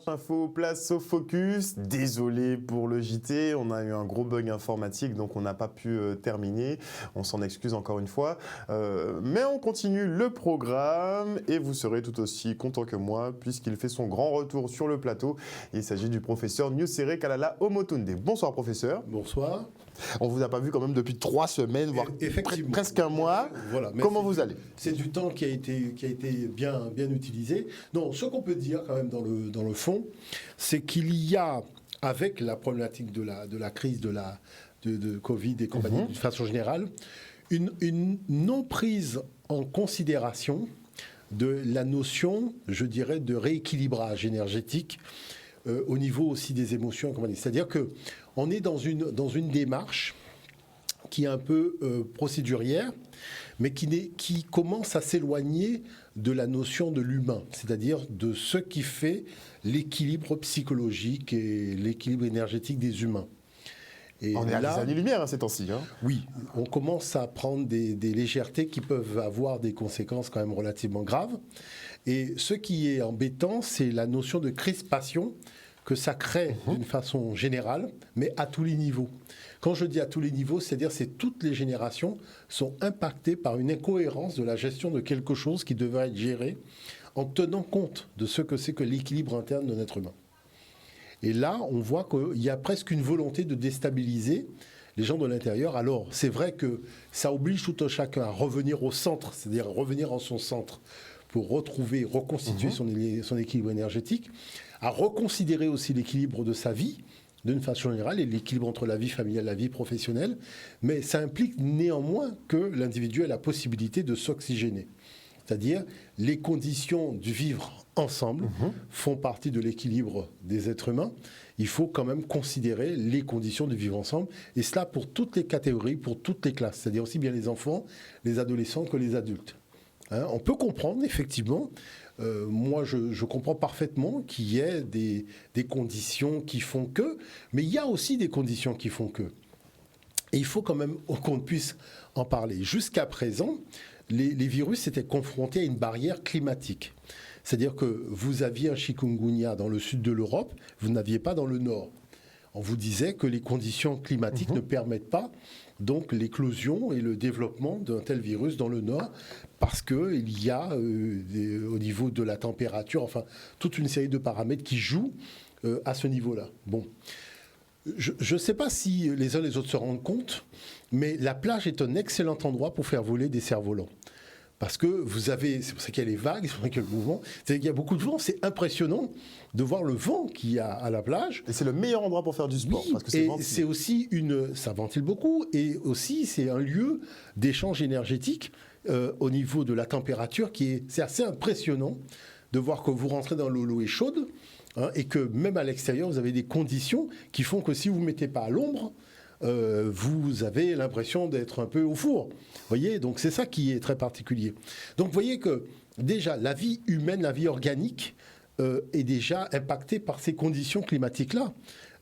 Info, place au focus. Désolé pour le JT, on a eu un gros bug informatique, donc on n'a pas pu terminer. On s'en excuse encore une fois. Mais on continue le programme et vous serez tout aussi content que moi puisqu'il fait son grand retour sur le plateau. Il s'agit du professeur Nusere Kalala Omotunde. Bonsoir professeur. Bonsoir. On ne vous a pas vu quand même depuis 3 semaines, voire presque un mois. Voilà, comment vous allez? C'est du temps qui a été bien utilisé. Non, ce qu'on peut dire quand même dans le fond, c'est qu'il y a, avec la problématique de la crise de Covid et compagnie, de façon générale, une non-prise en considération de la notion, je dirais, de rééquilibrage énergétique au niveau aussi des émotions et compagnie. C'est-à-dire qu'on est dans une démarche qui est un peu procédurière, mais qui commence à s'éloigner de la notion de l'humain, c'est-à-dire de ce qui fait l'équilibre psychologique et l'équilibre énergétique des humains. Et on est à des années-lumière ces temps-ci. Oui, on commence à prendre des légèretés qui peuvent avoir des conséquences quand même relativement graves. Et ce qui est embêtant, c'est la notion de crispation que ça crée d'une façon générale, mais à tous les niveaux. Quand je dis à tous les niveaux, c'est-à-dire que toutes les générations sont impactées par une incohérence de la gestion de quelque chose qui devrait être géré en tenant compte de ce que c'est que l'équilibre interne de l'être humain. Et là, on voit qu'il y a presque une volonté de déstabiliser les gens de l'intérieur. Alors, c'est vrai que ça oblige tout un chacun à revenir au centre, c'est-à-dire revenir en son centre pour retrouver, reconstituer son équilibre énergétique, à reconsidérer aussi l'équilibre de sa vie, d'une façon générale, et l'équilibre entre la vie familiale et la vie professionnelle. Mais ça implique néanmoins que l'individu ait la possibilité de s'oxygéner. C'est-à-dire, les conditions du vivre ensemble font partie de l'équilibre des êtres humains. Il faut quand même considérer les conditions de vivre ensemble, et cela pour toutes les catégories, pour toutes les classes, c'est-à-dire aussi bien les enfants, les adolescents que les adultes. On peut comprendre, effectivement, moi je comprends parfaitement qu'il y ait des conditions qui font que, mais il y a aussi des conditions qui font que. Et il faut quand même qu'on puisse en parler. Jusqu'à présent, les virus étaient confrontés à une barrière climatique. C'est-à-dire que vous aviez un chikungunya dans le sud de l'Europe, vous n'aviez pas dans le nord. On vous disait que les conditions climatiques ne permettent pas donc l'éclosion et le développement d'un tel virus dans le nord, parce qu'il y a au niveau de la température, enfin toute une série de paramètres qui jouent à ce niveau-là. Bon, je ne sais pas si les uns et les autres se rendent compte, mais la plage est un excellent endroit pour faire voler des cerfs-volants. Parce que vous avez, c'est pour ça qu'il y a les vagues, c'est pour ça qu'il y a le mouvement, c'est qu'il y a beaucoup de vent, c'est impressionnant de voir le vent qu'il y a à la plage. Et c'est le meilleur endroit pour faire du sport, oui, parce que c'est aussi ça ventile beaucoup, et aussi c'est un lieu d'échange énergétique au niveau de la température c'est assez impressionnant de voir que vous rentrez dans l'eau est chaude, et que même à l'extérieur vous avez des conditions qui font que si vous ne mettez pas à l'ombre, vous avez l'impression d'être un peu au four. Vous voyez, donc c'est ça qui est très particulier. Donc vous voyez que déjà la vie humaine, la vie organique est déjà impactée par ces conditions climatiques-là.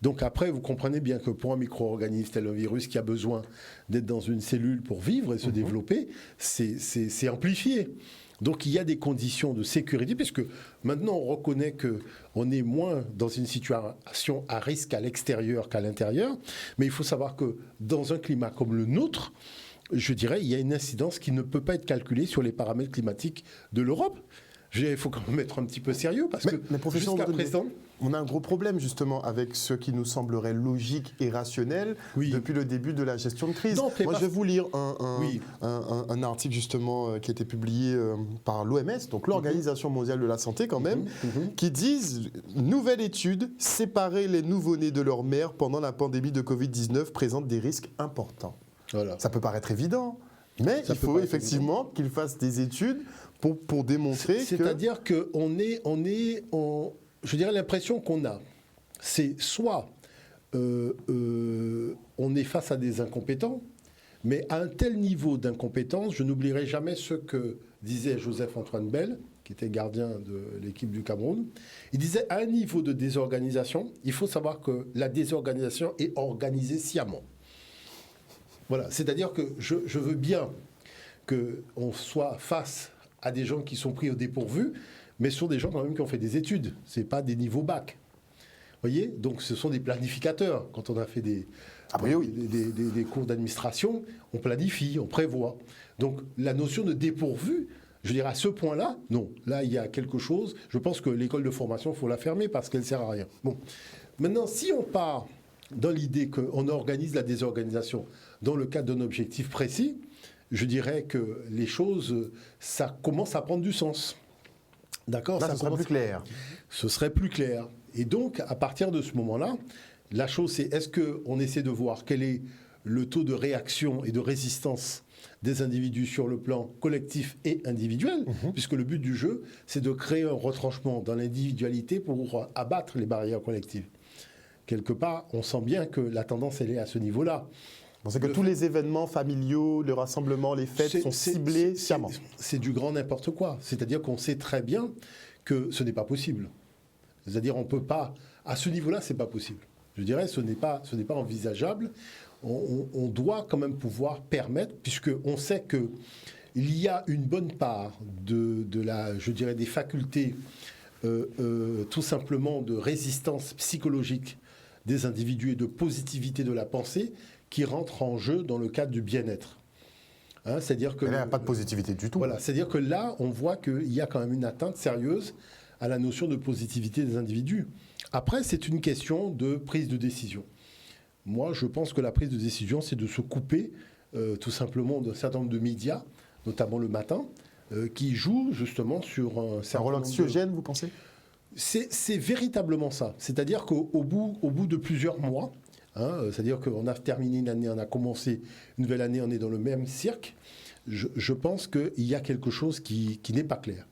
Donc après, vous comprenez bien que pour un micro-organisme tel un virus qui a besoin d'être dans une cellule pour vivre et se développer, c'est amplifié. Donc il y a des conditions de sécurité, puisque maintenant on reconnaît qu'on est moins dans une situation à risque à l'extérieur qu'à l'intérieur, mais il faut savoir que dans un climat comme le nôtre, je dirais, il y a une incidence qui ne peut pas être calculée sur les paramètres climatiques de l'Europe. Il faut quand même être un petit peu sérieux, parce que jusqu'à présent... On a un gros problème justement avec ce qui nous semblerait logique et rationnel depuis le début de la gestion de crise. Moi je vais vous lire un article justement qui a été publié par l'OMS, donc l'Organisation mondiale de la santé quand même, qui disent « Nouvelle étude, séparer les nouveau-nés de leur mère pendant la pandémie de Covid-19 présente des risques importants. » Voilà. Ça peut paraître évident, mais il faut effectivement qu'ils fassent des études pour démontrer C'est-à-dire qu'on je dirais l'impression qu'on a, c'est soit on est face à des incompétents, mais à un tel niveau d'incompétence, je n'oublierai jamais ce que disait Joseph-Antoine Bell, qui était gardien de l'équipe du Cameroun. Il disait, à un niveau de désorganisation, il faut savoir que la désorganisation est organisée sciemment. Voilà, c'est-à-dire que je veux bien qu'on soit face à des gens qui sont pris au dépourvu, mais ce sont des gens quand même qui ont fait des études, ce n'est pas des niveaux bac. Vous voyez, donc ce sont des planificateurs. Quand on a fait des cours d'administration, on planifie, on prévoit. Donc la notion de dépourvu, je dirais à ce point-là, non. Là, il y a quelque chose. Je pense que l'école de formation, il faut la fermer parce qu'elle ne sert à rien. Bon. Maintenant, si on part dans l'idée qu'on organise la désorganisation dans le cadre d'un objectif précis, je dirais que les choses, ça commence à prendre du sens. D'accord ? Là, ce serait plus clair. Ce serait plus clair. Et donc, à partir de ce moment-là, la chose, c'est est-ce qu'on essaie de voir quel est le taux de réaction et de résistance des individus sur le plan collectif et individuel, puisque le but du jeu, c'est de créer un retranchement dans l'individualité pour abattre les barrières collectives. Quelque part, on sent bien que la tendance, elle est à ce niveau-là. C'est que tous les événements familiaux, le rassemblement, les fêtes sont ciblés sciemment. C'est du grand n'importe quoi. C'est-à-dire qu'on sait très bien que ce n'est pas possible. C'est-à-dire on ne peut pas... À ce niveau-là, ce n'est pas possible. Je dirais ce n'est pas envisageable. On doit quand même pouvoir permettre, puisqu'on sait qu'il y a une bonne part je dirais des facultés tout simplement de résistance psychologique des individus et de positivité de la pensée qui rentrent en jeu dans le cadre du bien-être. Hein, c'est-à-dire que... Il n'y a pas de positivité du tout. Voilà, c'est-à-dire que là, on voit qu'il y a quand même une atteinte sérieuse à la notion de positivité des individus. Après, c'est une question de prise de décision. Moi, je pense que la prise de décision, c'est de se couper tout simplement d'un certain nombre de médias, notamment le matin, qui jouent justement sur un certain rôle anxiogène, vous pensez ? C'est véritablement ça. C'est-à-dire qu'au bout de plusieurs mois, c'est-à-dire qu'on a terminé une année, on a commencé une nouvelle année, on est dans le même cirque, je pense qu'il y a quelque chose qui n'est pas clair.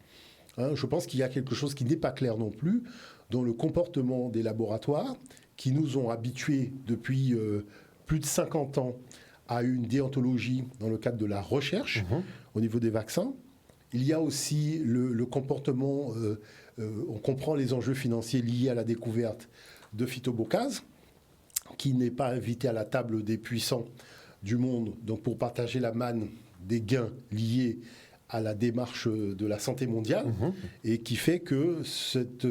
Je pense qu'il y a quelque chose qui n'est pas clair non plus dans le comportement des laboratoires qui nous ont habitués depuis plus de 50 ans à une déontologie dans le cadre de la recherche au niveau des vaccins. Il y a aussi le comportement, on comprend les enjeux financiers liés à la découverte de phytobocase, qui n'est pas invité à la table des puissants du monde, donc pour partager la manne des gains liés à la démarche de la santé mondiale, et qui fait que cette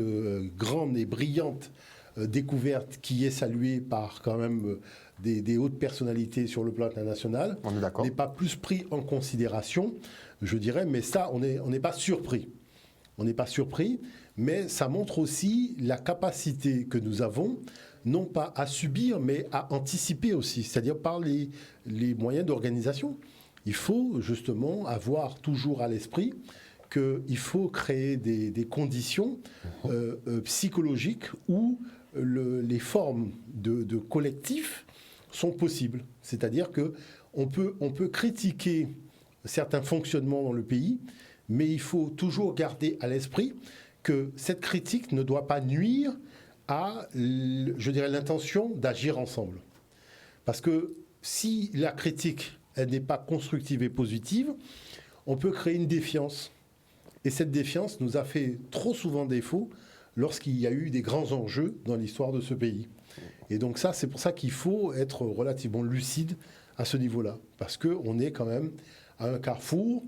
grande et brillante découverte qui est saluée par quand même des hautes personnalités sur le plan international n'est pas plus pris en considération, je dirais, mais ça, on n'est pas surpris. On n'est pas surpris, mais ça montre aussi la capacité que nous avons, non pas à subir, mais à anticiper aussi, c'est-à-dire par les moyens d'organisation. Il faut justement avoir toujours à l'esprit qu'il faut créer des conditions psychologiques où les formes de collectif sont possibles. C'est-à-dire qu'on peut critiquer certains fonctionnements dans le pays, mais il faut toujours garder à l'esprit que cette critique ne doit pas nuire à, je dirais, l'intention d'agir ensemble. Parce que si la critique, elle n'est pas constructive et positive, on peut créer une défiance. Et cette défiance nous a fait trop souvent défaut lorsqu'il y a eu des grands enjeux dans l'histoire de ce pays. Et donc ça, c'est pour ça qu'il faut être relativement lucide à ce niveau-là. Parce qu'on est quand même à un carrefour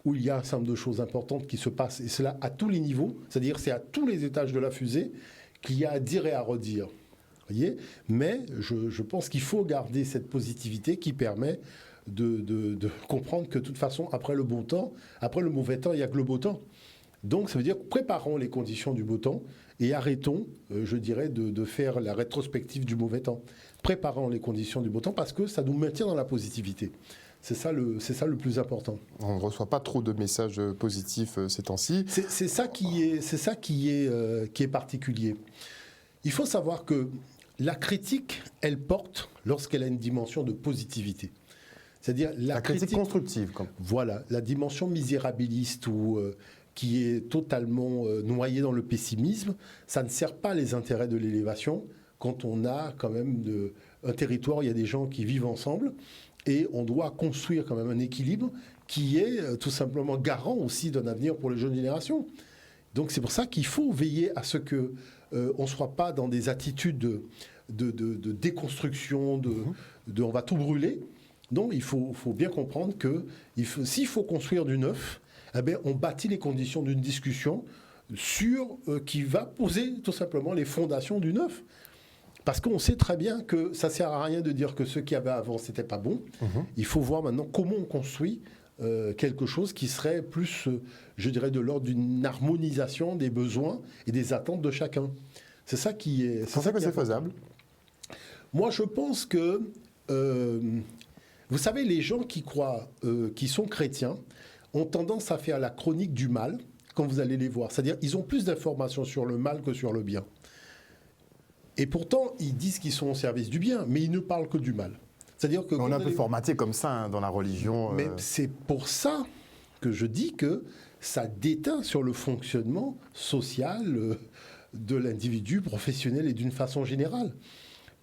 où il y a un certain nombre de choses importantes qui se passent. Et cela à tous les niveaux, c'est-à-dire c'est à tous les étages de la fusée qu'il y a à dire et à redire. Voyez, mais je pense qu'il faut garder cette positivité qui permet de comprendre que de toute façon, après le bon temps, après le mauvais temps, il n'y a que le beau temps. Donc ça veut dire préparons les conditions du beau temps et arrêtons, je dirais, de faire la rétrospective du mauvais temps. Préparons les conditions du beau temps parce que ça nous maintient dans la positivité. C'est ça le plus important. On ne reçoit pas trop de messages positifs ces temps-ci. C'est ça qui est particulier. Il faut savoir que la critique, elle porte lorsqu'elle a une dimension de positivité. C'est-à-dire la critique constructive. Voilà, la dimension misérabiliste ou qui est totalement noyée dans le pessimisme, ça ne sert pas les intérêts de l'élévation quand on a quand même un territoire où il y a des gens qui vivent ensemble. Et on doit construire quand même un équilibre qui est tout simplement garant aussi d'un avenir pour les jeunes générations. Donc c'est pour ça qu'il faut veiller à ce qu'on ne soit pas dans des attitudes de déconstruction, on va tout brûler. Donc il faut bien comprendre que s'il faut construire du neuf, eh bien, on bâtit les conditions d'une discussion qui va poser tout simplement les fondations du neuf. Parce qu'on sait très bien que ça ne sert à rien de dire que ce qu'il y avait avant, ce n'était pas bon. Il faut voir maintenant comment on construit quelque chose qui serait plus, je dirais, de l'ordre d'une harmonisation des besoins et des attentes de chacun. C'est ça qui est... C'est ça que c'est faisable. Moi, je pense que... vous savez, les gens qui croient, qui sont chrétiens, ont tendance à faire la chronique du mal quand vous allez les voir. C'est-à-dire, ils ont plus d'informations sur le mal que sur le bien. Et pourtant, ils disent qu'ils sont au service du bien, mais ils ne parlent que du mal. C'est-à-dire que on est un peu formaté comme ça dans la religion. Mais c'est pour ça que je dis que ça déteint sur le fonctionnement social de l'individu professionnel et d'une façon générale.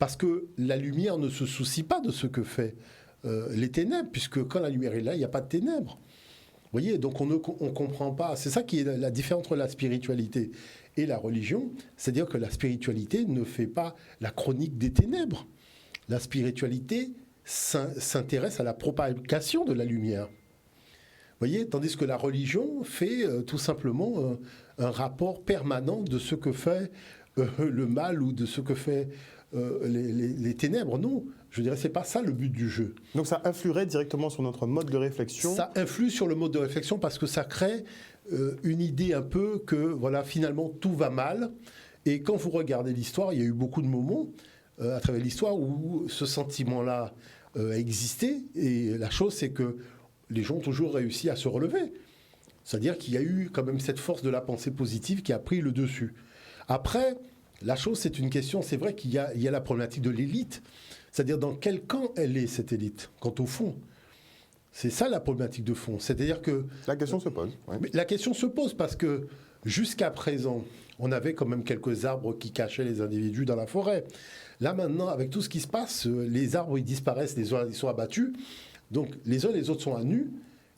Parce que la lumière ne se soucie pas de ce que fait les ténèbres, puisque quand la lumière est là, il n'y a pas de ténèbres. Vous voyez, donc on ne comprend pas. C'est ça qui est la différence entre la spiritualité et la religion. C'est-à-dire que la spiritualité ne fait pas la chronique des ténèbres. La spiritualité s'intéresse à la propagation de la lumière. Vous voyez, tandis que la religion fait tout simplement un rapport permanent de ce que fait le mal ou de ce que fait les ténèbres. Non, je dirais, c'est pas ça le but du jeu. Donc ça influerait directement sur notre mode de réflexion. Ça influe sur le mode de réflexion parce que ça crée une idée un peu que, voilà, finalement, tout va mal. Et quand vous regardez l'histoire, il y a eu beaucoup de moments à travers l'histoire où ce sentiment-là a existé. Et la chose, c'est que les gens ont toujours réussi à se relever. C'est-à-dire qu'il y a eu quand même cette force de la pensée positive qui a pris le dessus. Après, la chose, c'est une question, c'est vrai qu'il y a la problématique de l'élite. C'est-à-dire dans quel camp elle est, cette élite, quant au fond. C'est ça la problématique de fond. C'est-à-dire que... La question se pose. Ouais. La question se pose parce que jusqu'à présent, on avait quand même quelques arbres qui cachaient les individus dans la forêt. Là maintenant, avec tout ce qui se passe, les arbres ils disparaissent, les uns ils sont abattus. Donc les uns et les autres sont à nu.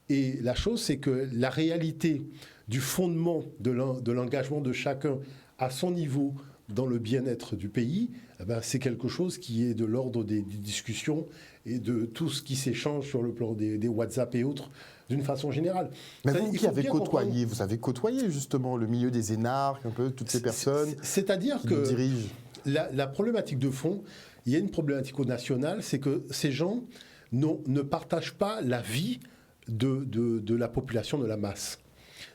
Et la chose, c'est que la réalité du fondement de l'engagement de chacun à son niveau dans le bien-être du pays, eh ben, c'est quelque chose qui est de l'ordre des discussions et de tout ce qui s'échange sur le plan des WhatsApp et autres, d'une façon générale. Mais vous qui avez côtoyé, vous avez côtoyé justement le milieu des énarques, un peu toutes ces personnes c'est-à-dire qui que nous dirigent. La problématique de fond, il y a une problématique au national, c'est que ces gens ne partagent pas la vie de la population, de la masse.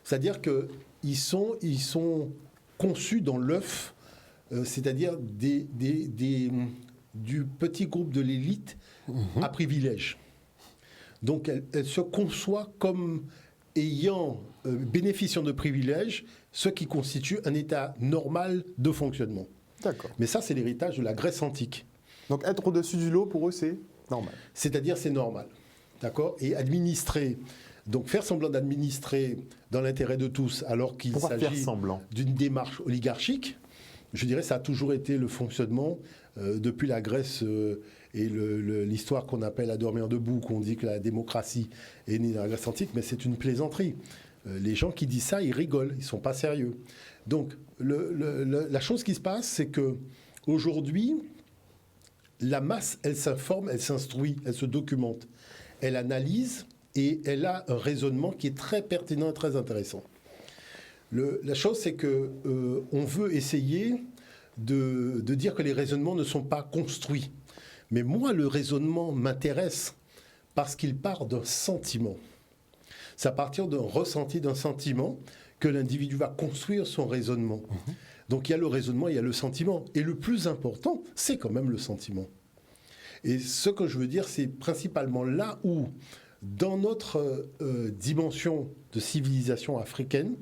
C'est-à-dire qu'ils sont conçus dans l'œuf, c'est-à-dire du petit groupe de l'élite à privilège. Donc elle se conçoit comme bénéficiant de privilèges, ce qui constitue un état normal de fonctionnement. D'accord. Mais ça, c'est l'héritage de la Grèce antique. Donc être au-dessus du lot, pour eux, c'est normal. C'est-à-dire, c'est normal. D'accord ? Et administrer, donc faire semblant d'administrer dans l'intérêt de tous, alors qu'il s'agit d'une démarche oligarchique, je dirais ça a toujours été le fonctionnement depuis la Grèce et l'histoire qu'on appelle à dormir debout, qu'on dit que la démocratie est née dans la Grèce antique, mais c'est une plaisanterie. Les gens qui disent ça, ils rigolent, ils ne sont pas sérieux. Donc, la chose qui se passe, c'est qu'aujourd'hui, la masse, elle s'informe, elle s'instruit, elle se documente, elle analyse et elle a un raisonnement qui est très pertinent et très intéressant. La chose, c'est qu'on veut essayer de dire que les raisonnements ne sont pas construits. Mais moi, le raisonnement m'intéresse parce qu'il part d'un sentiment. C'est à partir d'un ressenti, d'un sentiment, que l'individu va construire son raisonnement. Donc il y a le raisonnement, il y a le sentiment. Et le plus important, c'est quand même le sentiment. Et ce que je veux dire, c'est principalement là où, dans notre dimension de civilisation africaine,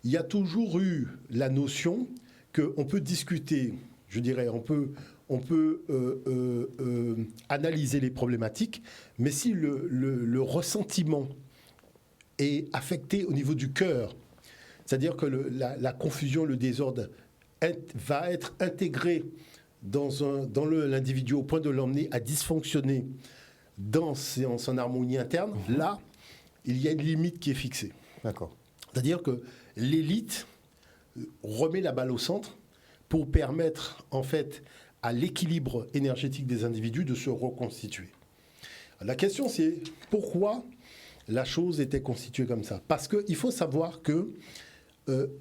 il y a toujours eu la notion qu'on peut discuter, je dirais, on peut analyser les problématiques, mais si le ressentiment est affecté au niveau du cœur, c'est-à-dire que la confusion, le désordre va être intégré dans l'individu au point de l'emmener à dysfonctionner dans son harmonie interne, là, il y a une limite qui est fixée. D'accord. C'est-à-dire que l'élite remet la balle au centre pour permettre, en fait, à l'équilibre énergétique des individus de se reconstituer. La question, c'est pourquoi la chose était constituée comme ça ? Parce qu'il faut savoir que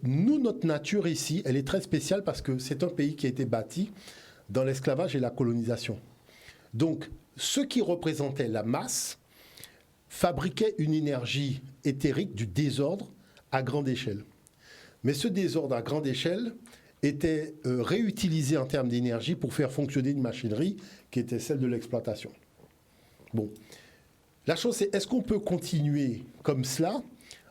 nous, notre nature ici, elle est très spéciale parce que c'est un pays qui a été bâti dans l'esclavage et la colonisation. Donc, ceux qui représentaient la masse fabriquaient une énergie éthérique du désordre à grande échelle. Mais ce désordre à grande échelle était réutilisé en termes d'énergie pour faire fonctionner une machinerie qui était celle de l'exploitation. Bon. La chose, c'est est-ce qu'on peut continuer comme cela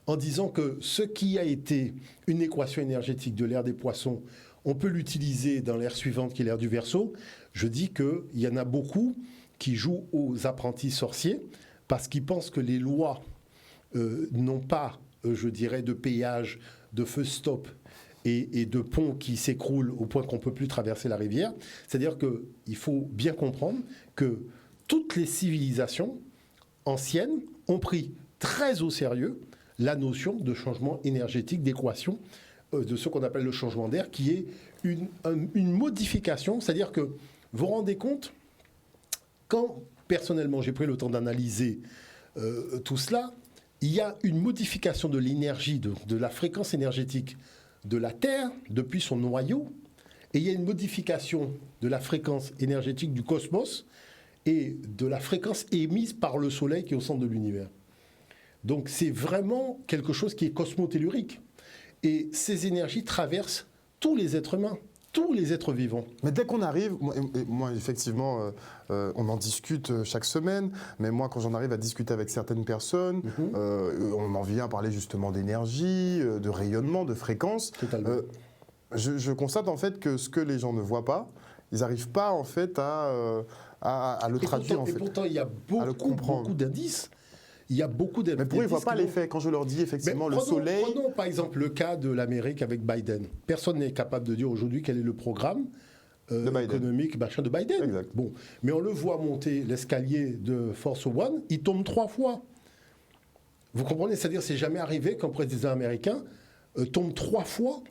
en disant que ce qui a été une équation énergétique de l'ère des poissons, on peut l'utiliser dans l'ère suivante qui est l'ère du Verseau? Je dis qu'il y en a beaucoup qui jouent aux apprentis sorciers parce qu'ils pensent que les lois n'ont pas, je dirais, de péage, de feu stop et de ponts qui s'écroulent au point qu'on ne peut plus traverser la rivière. C'est-à-dire qu'il faut bien comprendre que toutes les civilisations anciennes ont pris très au sérieux la notion de changement énergétique, d'équation, de ce qu'on appelle le changement d'air, qui est une modification. C'est-à-dire que vous vous rendez compte, quand personnellement j'ai pris le temps d'analyser tout cela, il y a une modification de l'énergie, de la fréquence énergétique de la Terre depuis son noyau, et il y a une modification de la fréquence énergétique du cosmos et de la fréquence émise par le Soleil qui est au centre de l'univers. Donc c'est vraiment quelque chose qui est cosmotellurique. Et ces énergies traversent tous les êtres humains, tous les êtres vivants. Mais dès qu'on arrive, moi effectivement, on en discute chaque semaine, mais moi quand j'en arrive à discuter avec certaines personnes, on en vient à parler justement d'énergie, de rayonnement, de fréquence. Totalement. Je constate en fait que ce que les gens ne voient pas, ils n'arrivent pas en fait à le traduire. Et pourtant, il y a beaucoup d'indices. Il y a beaucoup d'indices. Mais pour eux, ils ne voient pas l'effet. Quand je leur dis effectivement le soleil... Prenons par exemple le cas de l'Amérique avec Biden. Personne n'est capable de dire aujourd'hui quel est le programme économique de Biden. Exact. Bon. Mais on le voit monter l'escalier de Force One, il tombe 3 fois. Vous comprenez? C'est-à-dire c'est jamais arrivé qu'un président américain tombe 3 fois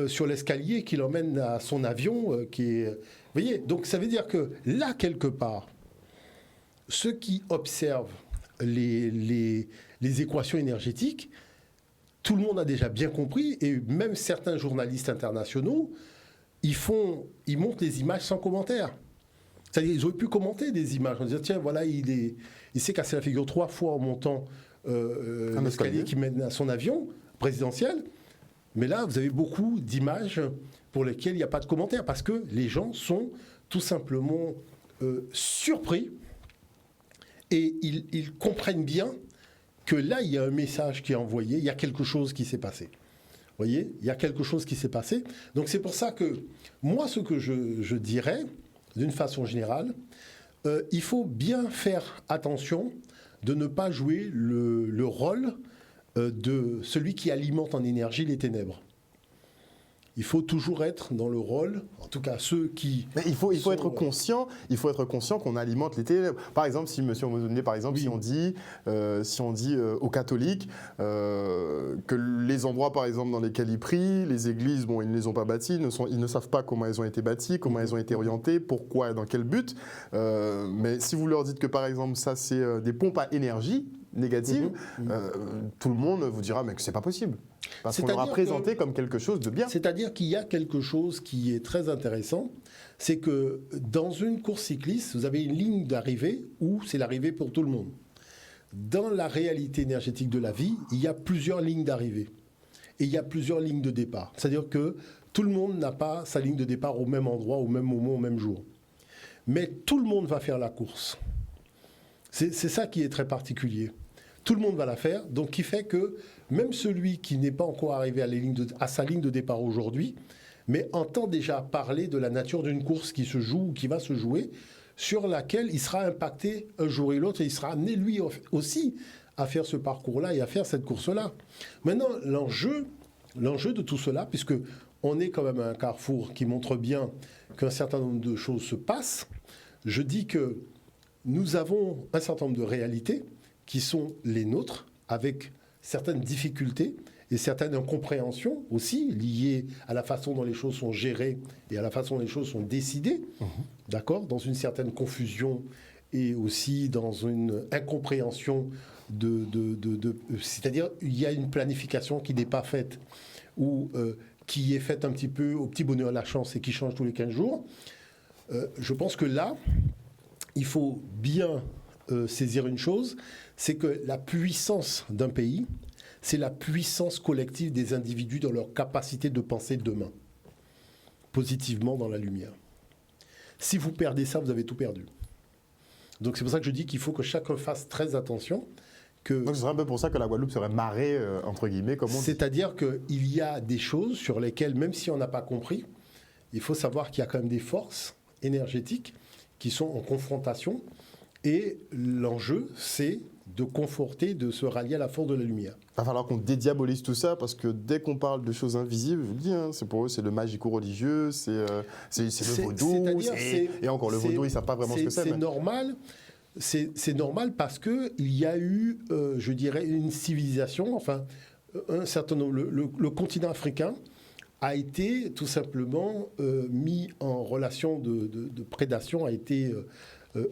sur l'escalier qui l'emmène à son avion qui est... Vous voyez? Donc ça veut dire que là, quelque part, ceux qui observent les équations énergétiques, tout le monde a déjà bien compris, et même certains journalistes internationaux, ils montrent les images sans commentaire. C'est-à-dire ils auraient pu commenter des images, en disant tiens, voilà, il s'est cassé la figure 3 fois en montant l'escalier qui mène à son avion présidentiel. Mais là, vous avez beaucoup d'images pour lesquelles il n'y a pas de commentaire, parce que les gens sont tout simplement surpris. Et ils comprennent bien que là, il y a un message qui est envoyé, il y a quelque chose qui s'est passé. Vous voyez, il y a quelque chose qui s'est passé. Donc c'est pour ça que moi, ce que je dirais, d'une façon générale, il faut bien faire attention de ne pas jouer le rôle de celui qui alimente en énergie les ténèbres. Il faut toujours être dans le rôle, en tout cas ceux qui... Mais il faut être conscient qu'on alimente les ténèbres. Par exemple, si on dit aux catholiques que les endroits, par exemple, dans lesquels ils prient, les églises, bon, ils ne les ont pas bâties, ils ne savent pas comment elles ont été bâties, comment elles ont été orientées, pourquoi et dans quel but. Mais si vous leur dites que, par exemple, ça, c'est des pompes à énergie négative, tout le monde vous dira mais que c'est pas possible. Parce qu'on leur a présenté comme quelque chose de bien. C'est-à-dire qu'il y a quelque chose qui est très intéressant, c'est que dans une course cycliste, vous avez une ligne d'arrivée où c'est l'arrivée pour tout le monde. Dans la réalité énergétique de la vie, il y a plusieurs lignes d'arrivée et il y a plusieurs lignes de départ. C'est-à-dire que tout le monde n'a pas sa ligne de départ au même endroit, au même moment, au même jour. Mais tout le monde va faire la course. C'est ça qui est très particulier. Tout le monde va la faire, donc qui fait que même celui qui n'est pas encore arrivé à sa ligne de départ aujourd'hui, mais entend déjà parler de la nature d'une course qui se joue ou qui va se jouer, sur laquelle il sera impacté un jour et l'autre, et il sera amené lui aussi à faire ce parcours-là et à faire cette course-là. Maintenant, l'enjeu de tout cela, puisque on est quand même à un carrefour qui montre bien qu'un certain nombre de choses se passent, je dis que nous avons un certain nombre de réalités qui sont les nôtres, avec certaines difficultés et certaines incompréhensions aussi liées à la façon dont les choses sont gérées et à la façon dont les choses sont décidées, d'accord, dans une certaine confusion et aussi dans une incompréhension c'est-à-dire il y a une planification qui n'est pas faite ou qui est faite un petit peu au petit bonheur la chance et qui change tous les 15 jours, je pense que là, il faut bien saisir une chose, c'est que la puissance d'un pays, c'est la puissance collective des individus dans leur capacité de penser demain, positivement dans la lumière. Si vous perdez ça, vous avez tout perdu. Donc c'est pour ça que je dis qu'il faut que chacun fasse très attention. Donc ce serait un peu pour ça que la Guadeloupe serait marrée, entre guillemets, comme on dit. C'est-à-dire qu'il y a des choses sur lesquelles, même si on n'a pas compris, il faut savoir qu'il y a quand même des forces énergétiques qui sont en confrontation. Et l'enjeu, c'est de conforter, de se rallier à la force de la lumière. Il va falloir qu'on dédiabolise tout ça, parce que dès qu'on parle de choses invisibles, je vous le dis, c'est pour eux, c'est le magico-religieux, c'est le vaudou. Et encore, le vaudou, ils ne savent pas vraiment ce que c'est. C'est normal. C'est normal parce qu'il y a eu, je dirais, une civilisation, enfin, un certain nombre. Le continent africain a été tout simplement mis en relation de prédation, a été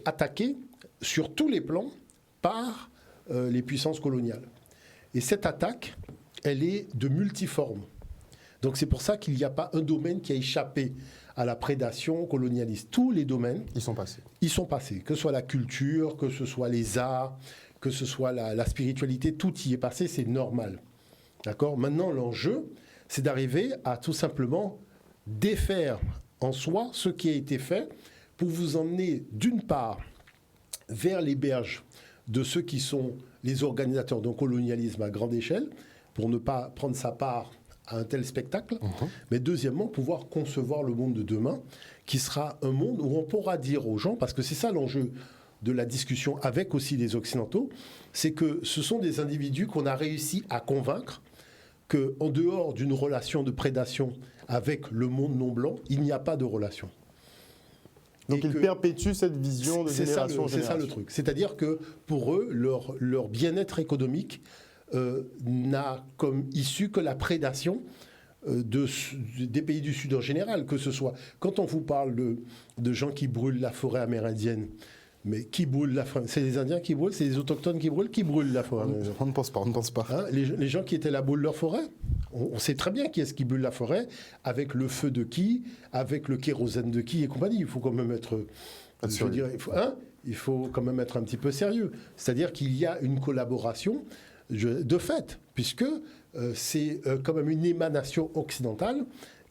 attaqué sur tous les plans par les puissances coloniales. Et cette attaque, elle est de multiforme. Donc c'est pour ça qu'il n'y a pas un domaine qui a échappé à la prédation colonialiste. Tous les domaines... Ils sont passés. Ils sont passés. Que ce soit la culture, que ce soit les arts, que ce soit la spiritualité, tout y est passé, c'est normal. D'accord ? Maintenant, l'enjeu, c'est d'arriver à tout simplement défaire en soi ce qui a été fait pour vous emmener, d'une part, vers les berges de ceux qui sont les organisateurs d'un colonialisme à grande échelle, pour ne pas prendre sa part à un tel spectacle, mais deuxièmement, pouvoir concevoir le monde de demain, qui sera un monde où on pourra dire aux gens, parce que c'est ça l'enjeu de la discussion avec aussi les Occidentaux, c'est que ce sont des individus qu'on a réussi à convaincre qu'en dehors d'une relation de prédation avec le monde non blanc, il n'y a pas de relation. Donc ils perpétuent cette vision de génération en génération. C'est ça le truc. C'est-à-dire que pour eux, leur bien-être économique n'a comme issue que la prédation des pays du Sud en général, que ce soit... Quand on vous parle de gens qui brûlent la forêt amérindienne, mais qui brûlent la forêt? C'est les Indiens qui brûlent? C'est les Autochtones qui brûlent la forêt amérindienne? On ne pense pas. Hein, les gens qui étaient là brûlent leur forêt? On sait très bien qui est-ce qui brûle la forêt, avec le feu de qui, avec le kérosène de qui et compagnie. Il faut quand même être... Je dirais, il faut quand même être un petit peu sérieux. C'est-à-dire qu'il y a une collaboration de fait, puisque c'est quand même une émanation occidentale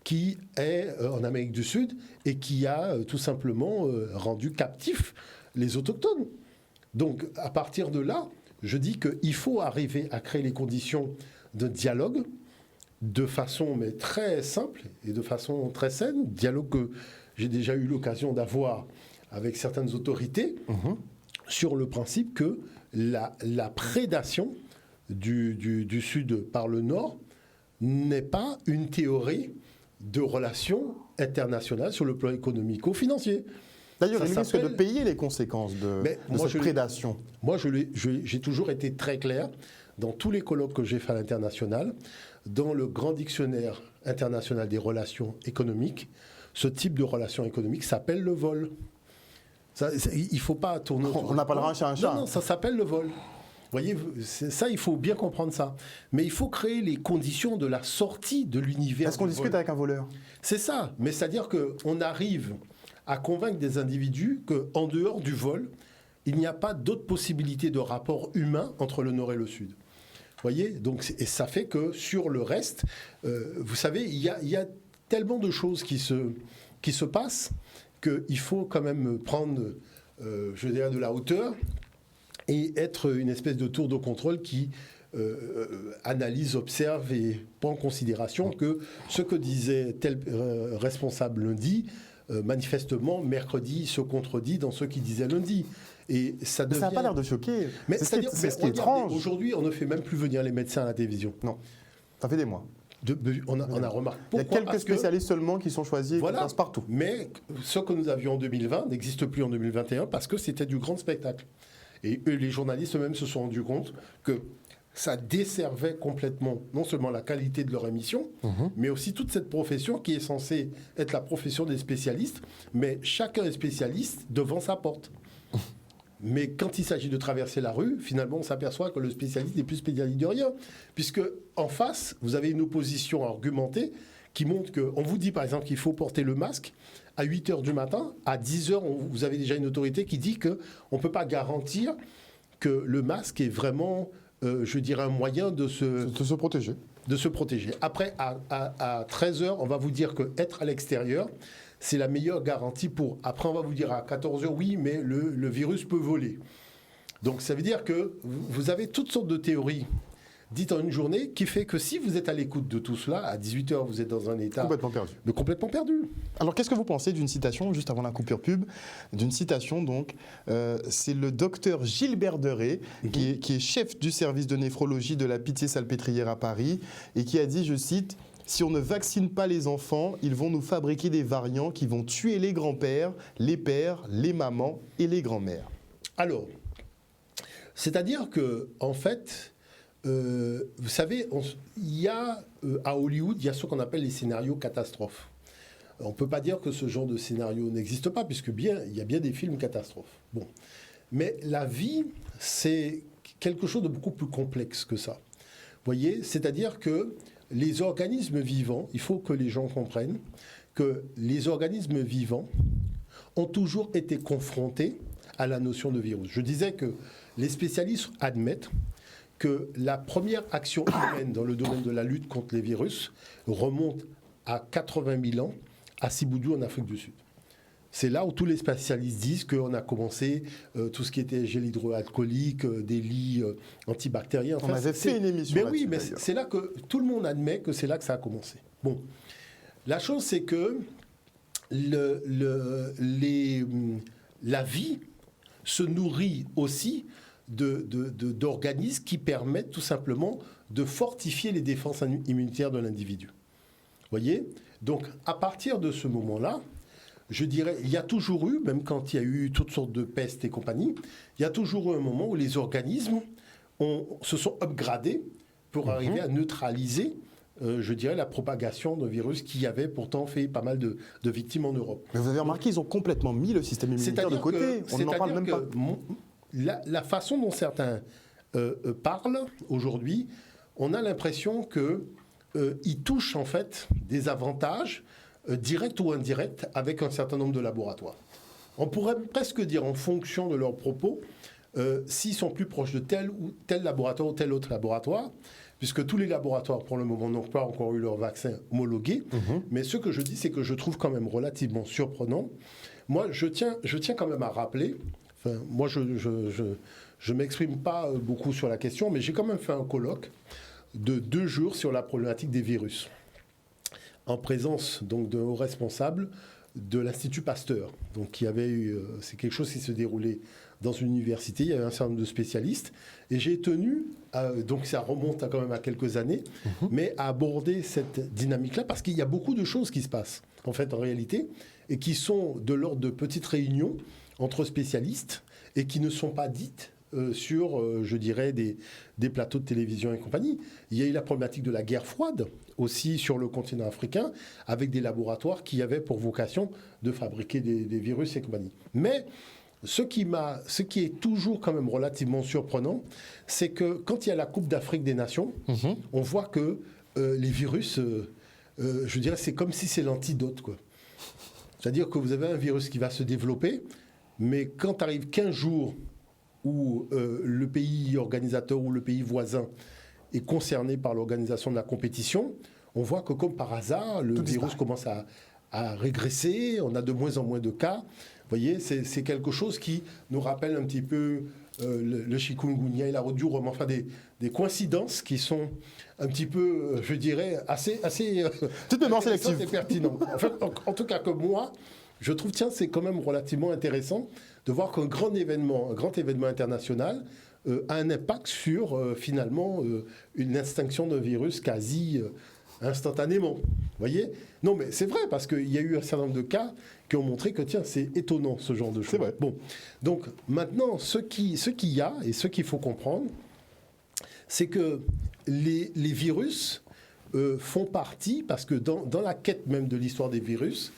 qui est en Amérique du Sud et qui a tout simplement rendu captifs les autochtones. Donc, à partir de là, je dis qu'il faut arriver à créer les conditions de dialogue de façon mais très simple et de façon très saine, dialogue que j'ai déjà eu l'occasion d'avoir avec certaines autorités sur le principe que la prédation du Sud par le Nord n'est pas une théorie de relations internationales sur le plan économico-financier. D'ailleurs, il risque de payer les conséquences de cette prédation. Moi, j'ai toujours été très clair dans tous les colloques que j'ai fait à l'international, dans le grand dictionnaire international des relations économiques, ce type de relations économiques s'appelle le vol. Il ne faut pas tourner autour. On n'appellera un chat un chat. Non, ça s'appelle le vol. Vous voyez, ça, il faut bien comprendre ça. Mais il faut créer les conditions de la sortie de l'univers. Est-ce qu'on discute avec un voleur? C'est ça. Mais c'est-à-dire qu'on arrive à convaincre des individus qu'en dehors du vol, il n'y a pas d'autre possibilité de rapport humain entre le Nord et le Sud. Vous voyez? Donc, et ça fait que sur le reste, vous savez, il y a tellement de choses qui se passent qu'il faut quand même prendre, je dirais, de la hauteur et être une espèce de tour de contrôle qui analyse, observe et prend en considération que ce que disait tel responsable lundi, manifestement, mercredi se contredit dans ce qu'il disait lundi. Et ça n'a pas l'air de choquer. Mais c'est ce qui est étrange. Aujourd'hui, on ne fait même plus venir les médecins à la télévision. Non, ça fait des mois. On a remarqué. Pourquoi? Il y a quelques spécialistes seulement qui sont choisis et qui passent partout. Mais ce que nous avions en 2020 n'existe plus en 2021 parce que c'était du grand spectacle. Et eux, les journalistes eux-mêmes se sont rendus compte que ça desservait complètement non seulement la qualité de leur émission, mais aussi toute cette profession qui est censée être la profession des spécialistes, mais chacun est spécialiste devant sa porte. Mais quand il s'agit de traverser la rue, finalement, on s'aperçoit que le spécialiste n'est plus spécialiste de rien. Puisque en face, vous avez une opposition argumentée qui montre qu'on vous dit, par exemple, qu'il faut porter le masque à 8 h du matin. À 10 h, vous avez déjà une autorité qui dit qu'on ne peut pas garantir que le masque est vraiment, je dirais, un moyen de se protéger. De se protéger. Après, à 13 h, on va vous dire qu'être à l'extérieur, c'est la meilleure garantie pour... Après, on va vous dire à 14 h, oui, mais le virus peut voler. Donc, ça veut dire que vous avez toutes sortes de théories dites en une journée qui fait que si vous êtes à l'écoute de tout cela, à 18 h, vous êtes dans un état... Complètement perdu. Mais complètement perdu. Alors, qu'est-ce que vous pensez d'une citation, juste avant la coupure pub, d'une citation, donc, c'est le docteur Gilbert Deray, qui est chef du service de néphrologie de la Pitié-Salpêtrière à Paris, et qui a dit, je cite... Si on ne vaccine pas les enfants, ils vont nous fabriquer des variants qui vont tuer les grands-pères, les pères, les mamans et les grands-mères. Alors, c'est-à-dire que, en fait, vous savez, il y a à Hollywood, il y a ce qu'on appelle les scénarios catastrophes. On ne peut pas dire que ce genre de scénario n'existe pas, puisque il y a bien des films catastrophes. Bon. Mais la vie, c'est quelque chose de beaucoup plus complexe que ça. Vous voyez, c'est-à-dire que les organismes vivants, il faut que les gens comprennent que les organismes vivants ont toujours été confrontés à la notion de virus. Je disais que les spécialistes admettent que la première action humaine dans le domaine de la lutte contre les virus remonte à 80 000 ans à Siboudou en Afrique du Sud. C'est là où tous les spécialistes disent qu'on a commencé tout ce qui était gel hydroalcoolique, des lits antibactériens. Enfin, on avait fait une émission là-dessus. Mais oui, mais c'est là que tout le monde admet que c'est là que ça a commencé. Bon, la chose c'est que la vie se nourrit aussi d'organismes qui permettent tout simplement de fortifier les défenses immunitaires de l'individu. Vous voyez ? Donc, à partir de ce moment-là, je dirais, il y a toujours eu, même quand il y a eu toutes sortes de pestes et compagnie, il y a toujours eu un moment où les organismes se sont upgradés pour arriver à neutraliser, je dirais, la propagation de virus qui avait pourtant fait pas mal de victimes en Europe. Mais vous avez remarqué, ils ont complètement mis le système immunitaire de côté. On n'en parle même pas. La façon dont certains parlent aujourd'hui, on a l'impression qu'ils touchent en fait des avantages direct ou indirect, avec un certain nombre de laboratoires. On pourrait presque dire, en fonction de leurs propos, s'ils sont plus proches de tel ou tel laboratoire ou tel autre laboratoire, puisque tous les laboratoires, pour le moment, n'ont pas encore eu leur vaccin homologué. Mais ce que je dis, c'est que je trouve quand même relativement surprenant. Moi, je tiens quand même à rappeler, moi, je ne m'exprime pas beaucoup sur la question, mais j'ai quand même fait un colloque de 2 jours sur la problématique des virus, en présence donc de hauts responsables de l'Institut Pasteur. Donc il y avait eu, c'est quelque chose qui se déroulait dans une université, il y avait un certain nombre de spécialistes, et j'ai tenu, donc ça remonte quand même à quelques années, mais à aborder cette dynamique-là, parce qu'il y a beaucoup de choses qui se passent, en fait, en réalité, et qui sont de l'ordre de petites réunions entre spécialistes, et qui ne sont pas dites sur, je dirais, des plateaux de télévision et compagnie. Il y a eu la problématique de la guerre froide, aussi sur le continent africain, avec des laboratoires qui avaient pour vocation de fabriquer des virus et compagnie. Mais ce qui est toujours quand même relativement surprenant, c'est que quand il y a la Coupe d'Afrique des Nations, on voit que les virus, je dirais, c'est comme si c'est l'antidote, quoi. C'est-à-dire que vous avez un virus qui va se développer, mais quand arrive 15 jours où le pays organisateur ou le pays voisin est concerné par l'organisation de la compétition, on voit que comme par hasard, le virus commence à régresser, on a de moins en moins de cas. Vous voyez, c'est quelque chose qui nous rappelle un petit peu le chikungunya et la rhodiola, enfin des coïncidences qui sont un petit peu, je dirais, assez toute mémoire sélective et pertinentes. En fait, en tout cas que moi, je trouve, tiens, c'est quand même relativement intéressant de voir qu'un grand événement international a un impact sur, finalement, une extinction d'un virus quasi instantanément. Vous voyez ? Non, mais c'est vrai, parce qu'il y a eu un certain nombre de cas qui ont montré que, tiens, c'est étonnant, ce genre de choses. C'est vrai. Bon, donc, maintenant, ce qu'il y a, et ce qu'il faut comprendre, c'est que les virus font partie, parce que dans la quête même de l'histoire des virus,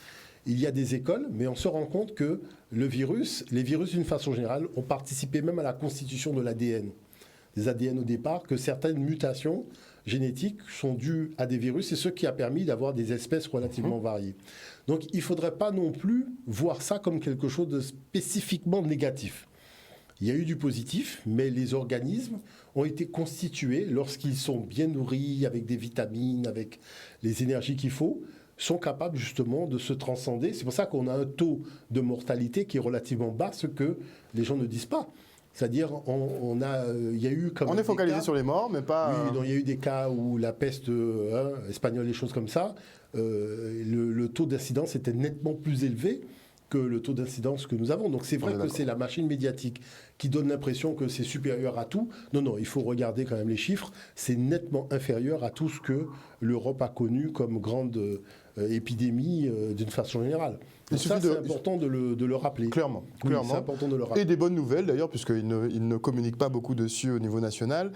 il y a des écoles, mais on se rend compte que les virus d'une façon générale, ont participé même à la constitution de l'ADN. Des ADN au départ, que certaines mutations génétiques sont dues à des virus, et ce qui a permis d'avoir des espèces relativement variées. Donc il ne faudrait pas non plus voir ça comme quelque chose de spécifiquement négatif. Il y a eu du positif, mais les organismes ont été constitués lorsqu'ils sont bien nourris, avec des vitamines, avec les énergies qu'il faut, sont capables justement de se transcender. C'est pour ça qu'on a un taux de mortalité qui est relativement bas, ce que les gens ne disent pas. C'est-à-dire, il y a eu comme on est focalisé sur les morts, mais pas... Oui, il y a eu des cas où la peste espagnole, des choses comme ça, le taux d'incidence était nettement plus élevé que le taux d'incidence que nous avons. Donc c'est vrai que c'est la machine médiatique qui donne l'impression que c'est supérieur à tout. Non, il faut regarder quand même les chiffres. C'est nettement inférieur à tout ce que l'Europe a connu comme grande épidémie d'une façon générale. Donc ça, c'est important de le rappeler. Clairement. C'est important de le rappeler. Et des bonnes nouvelles d'ailleurs, puisqu'ils ne communiquent pas beaucoup dessus au niveau national.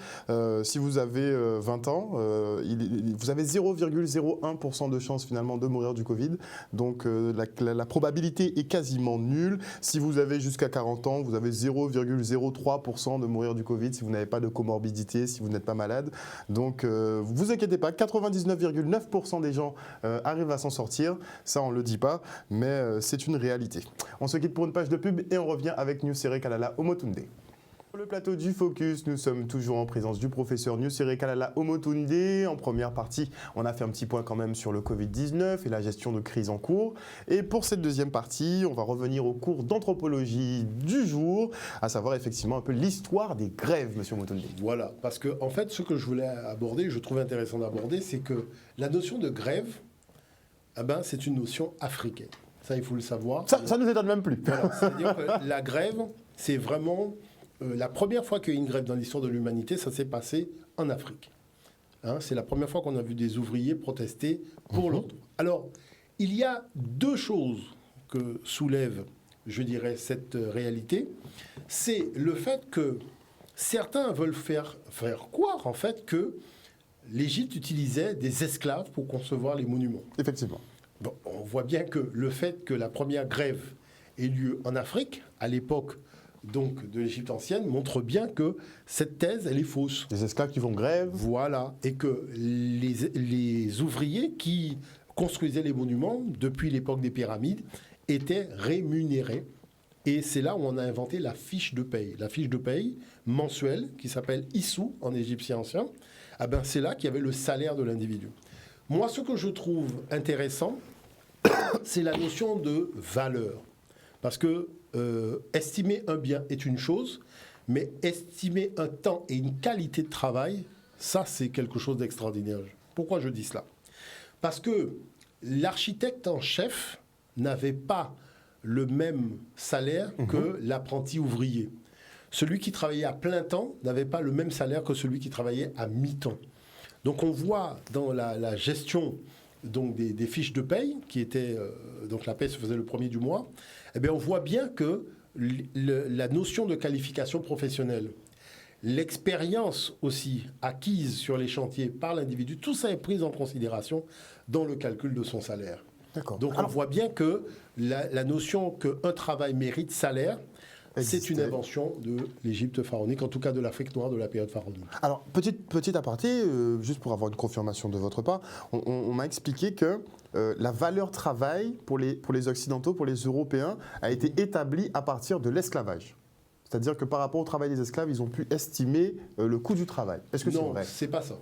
Si vous avez 20 ans, vous avez 0,01% de chance finalement de mourir du Covid. Donc la probabilité est quasiment nulle. Si vous avez jusqu'à 40 ans, vous avez 0,03% de mourir du Covid si vous n'avez pas de comorbidité, si vous n'êtes pas malade. Donc vous inquiétez pas, 99,9% des gens arrivent à s'en sortir. Ça, on ne le dit pas, mais c'est une réalité. On se quitte pour une page de pub et on revient avec Nusere Kalala Omotunde. Sur le plateau du Focus, nous sommes toujours en présence du professeur Nusere Kalala Omotunde. En première partie, on a fait un petit point quand même sur le Covid-19 et la gestion de crise en cours. Et pour cette deuxième partie, on va revenir au cours d'anthropologie du jour, à savoir effectivement un peu l'histoire des grèves, monsieur Omotunde. Voilà, parce que en fait, ce que je voulais aborder, je trouve intéressant d'aborder, c'est que la notion de grève, c'est une notion africaine. Ça, il faut le savoir. Ça nous étonne même plus. Voilà, c'est-à-dire que la grève, c'est vraiment la première fois qu'il y a eu une grève dans l'histoire de l'humanité, ça s'est passé en Afrique. C'est la première fois qu'on a vu des ouvriers protester pour l'ordre. Alors, il y a deux choses que soulève, je dirais, cette réalité. C'est le fait que certains veulent faire croire, en fait, que l'Égypte utilisait des esclaves pour concevoir les monuments. Effectivement. Bon, on voit bien que le fait que la première grève ait lieu en Afrique, à l'époque donc de l'Égypte ancienne, montre bien que cette thèse, elle est fausse. Des esclaves qui vont grève. Voilà, et que les ouvriers qui construisaient les monuments, depuis l'époque des pyramides, étaient rémunérés. Et c'est là où on a inventé la fiche de paye. La fiche de paye mensuelle, qui s'appelle Issou en égyptien ancien, c'est là qu'il y avait le salaire de l'individu. Moi, ce que je trouve intéressant, c'est la notion de valeur. Parce que estimer un bien est une chose, mais estimer un temps et une qualité de travail, ça, c'est quelque chose d'extraordinaire. Pourquoi je dis cela ? Parce que l'architecte en chef n'avait pas le même salaire que l'apprenti ouvrier. Celui qui travaillait à plein temps n'avait pas le même salaire que celui qui travaillait à mi-temps. Donc on voit dans la gestion donc des fiches de paye, qui étaient, donc la paye se faisait le premier du mois, on voit bien que la notion de qualification professionnelle, l'expérience aussi acquise sur les chantiers par l'individu, tout ça est pris en considération dans le calcul de son salaire. D'accord. Donc on voit bien que la notion qu'un travail mérite salaire, c'est une invention de l'Égypte pharaonique, en tout cas de l'Afrique noire de la période pharaonique. Alors, petit aparté, juste pour avoir une confirmation de votre part, on m'a expliqué que la valeur travail pour les Occidentaux, pour les Européens, a été établie à partir de l'esclavage. C'est-à-dire que par rapport au travail des esclaves, ils ont pu estimer le coût du travail. Est-ce que c'est vrai ? Non, c'est pas ça.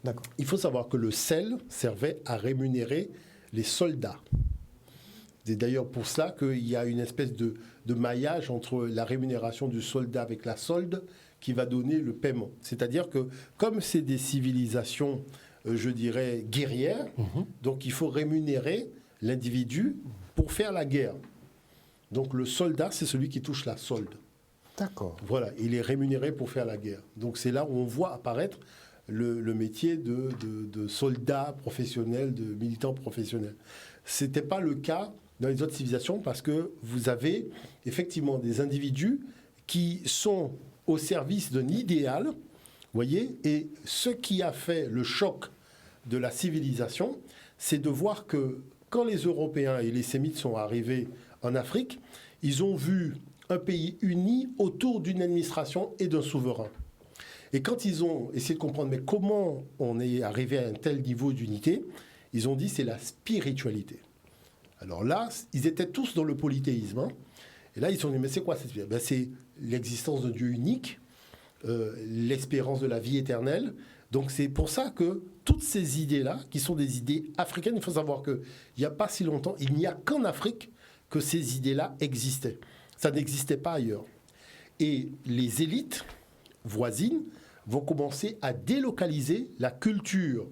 D'accord. Il faut savoir que le sel servait à rémunérer les soldats. C'est d'ailleurs pour cela qu'il y a une espèce de maillage entre la rémunération du soldat avec la solde qui va donner le paiement. C'est-à-dire que comme c'est des civilisations, je dirais, guerrières, donc il faut rémunérer l'individu pour faire la guerre. Donc le soldat, c'est celui qui touche la solde. D'accord. Voilà, il est rémunéré pour faire la guerre. Donc c'est là où on voit apparaître le métier de soldat professionnel, de militant professionnel. Ce n'était pas le cas dans les autres civilisations parce que vous avez effectivement des individus qui sont au service d'un idéal, voyez, et ce qui a fait le choc de la civilisation, c'est de voir que quand les Européens et les Sémites sont arrivés en Afrique, ils ont vu un pays uni autour d'une administration et d'un souverain. Et quand ils ont essayé de comprendre mais comment on est arrivé à un tel niveau d'unité, ils ont dit c'est la spiritualité. Alors là, ils étaient tous dans le polythéisme. Hein. Et là, ils se sont dit mais c'est quoi cette spiritualité? C'est l'existence d'un Dieu unique, l'espérance de la vie éternelle. Donc c'est pour ça que toutes ces idées-là, qui sont des idées africaines, il faut savoir qu'il n'y a pas si longtemps, il n'y a qu'en Afrique que ces idées-là existaient. Ça n'existait pas ailleurs. Et les élites voisines vont commencer à délocaliser la culture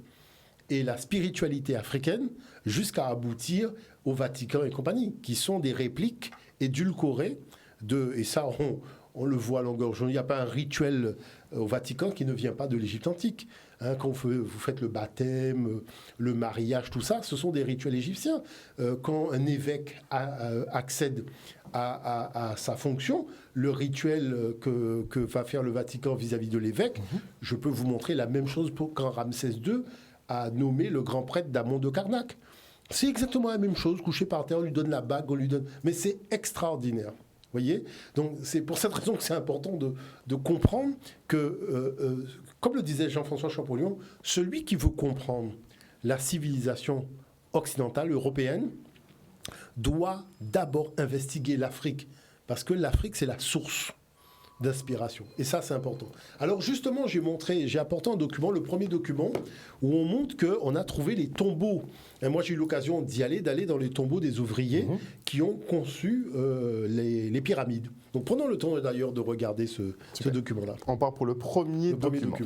et la spiritualité africaine jusqu'à aboutir au Vatican et compagnie, qui sont des répliques édulcorées et ça on le voit à longueur de journée. Il n'y a pas un rituel au Vatican qui ne vient pas de l'Égypte antique. Hein, quand vous faites le baptême, le mariage, tout ça, ce sont des rituels égyptiens. Quand un évêque accède à sa fonction, le rituel que va faire le Vatican vis-à-vis de l'évêque, je peux vous montrer la même chose quand Ramsès II a nommé le grand prêtre d'Amon de Karnak. C'est exactement la même chose, couché par terre, on lui donne la bague, on lui donne... Mais c'est extraordinaire. Voyez, donc c'est pour cette raison que c'est important de comprendre que, comme le disait Jean-François Champollion, celui qui veut comprendre la civilisation occidentale, européenne, doit d'abord investiguer l'Afrique, parce que l'Afrique, c'est la source d'inspiration. Et ça, c'est important. Alors justement, j'ai apporté un document, le premier document, où on montre qu'on a trouvé les tombeaux. Et moi, j'ai eu l'occasion d'aller dans les tombeaux des ouvriers qui ont conçu les pyramides. Donc prenons le temps d'ailleurs de regarder ce document-là. On part pour le premier document.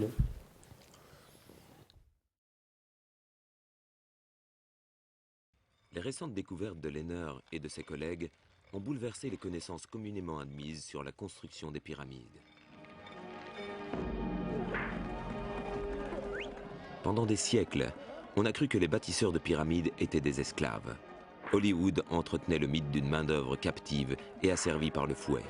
Les récentes découvertes de Lehner et de ses collègues ont bouleversé les connaissances communément admises sur la construction des pyramides. Pendant des siècles, on a cru que les bâtisseurs de pyramides étaient des esclaves. Hollywood entretenait le mythe d'une main-d'œuvre captive et asservie par le fouet.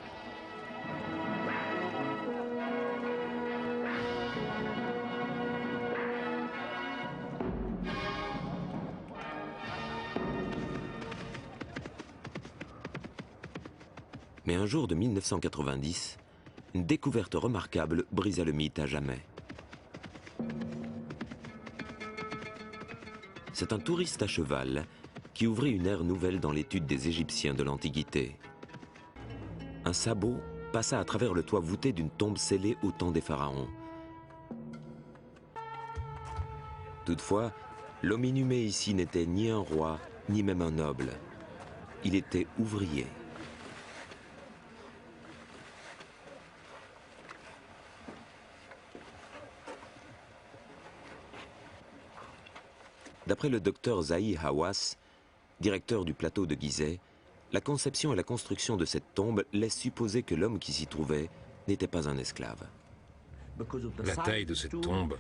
Mais un jour de 1990, une découverte remarquable brisa le mythe à jamais. C'est un touriste à cheval qui ouvrit une ère nouvelle dans l'étude des Égyptiens de l'Antiquité. Un sabot passa à travers le toit voûté d'une tombe scellée au temps des pharaons. Toutefois, l'homme inhumé ici n'était ni un roi, ni même un noble. Il était ouvrier. D'après le docteur Zahi Hawass, directeur du plateau de Gizeh, la conception et la construction de cette tombe laissent supposer que l'homme qui s'y trouvait n'était pas un esclave. La taille de cette tombe,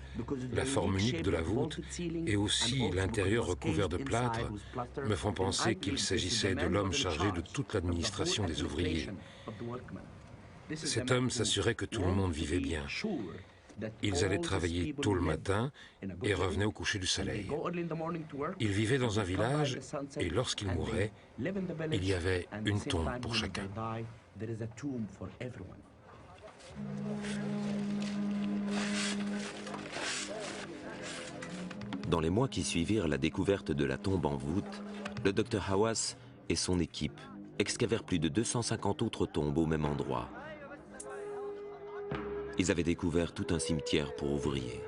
la forme unique de la voûte et aussi l'intérieur recouvert de plâtre me font penser qu'il s'agissait de l'homme chargé de toute l'administration des ouvriers. Cet homme s'assurait que tout le monde vivait bien. Ils allaient travailler tôt le matin et revenaient au coucher du soleil. Ils vivaient dans un village et lorsqu'ils mouraient, il y avait une tombe pour chacun. Dans les mois qui suivirent la découverte de la tombe en voûte, le docteur Hawass et son équipe excavèrent plus de 250 autres tombes au même endroit. Ils avaient découvert tout un cimetière pour ouvriers.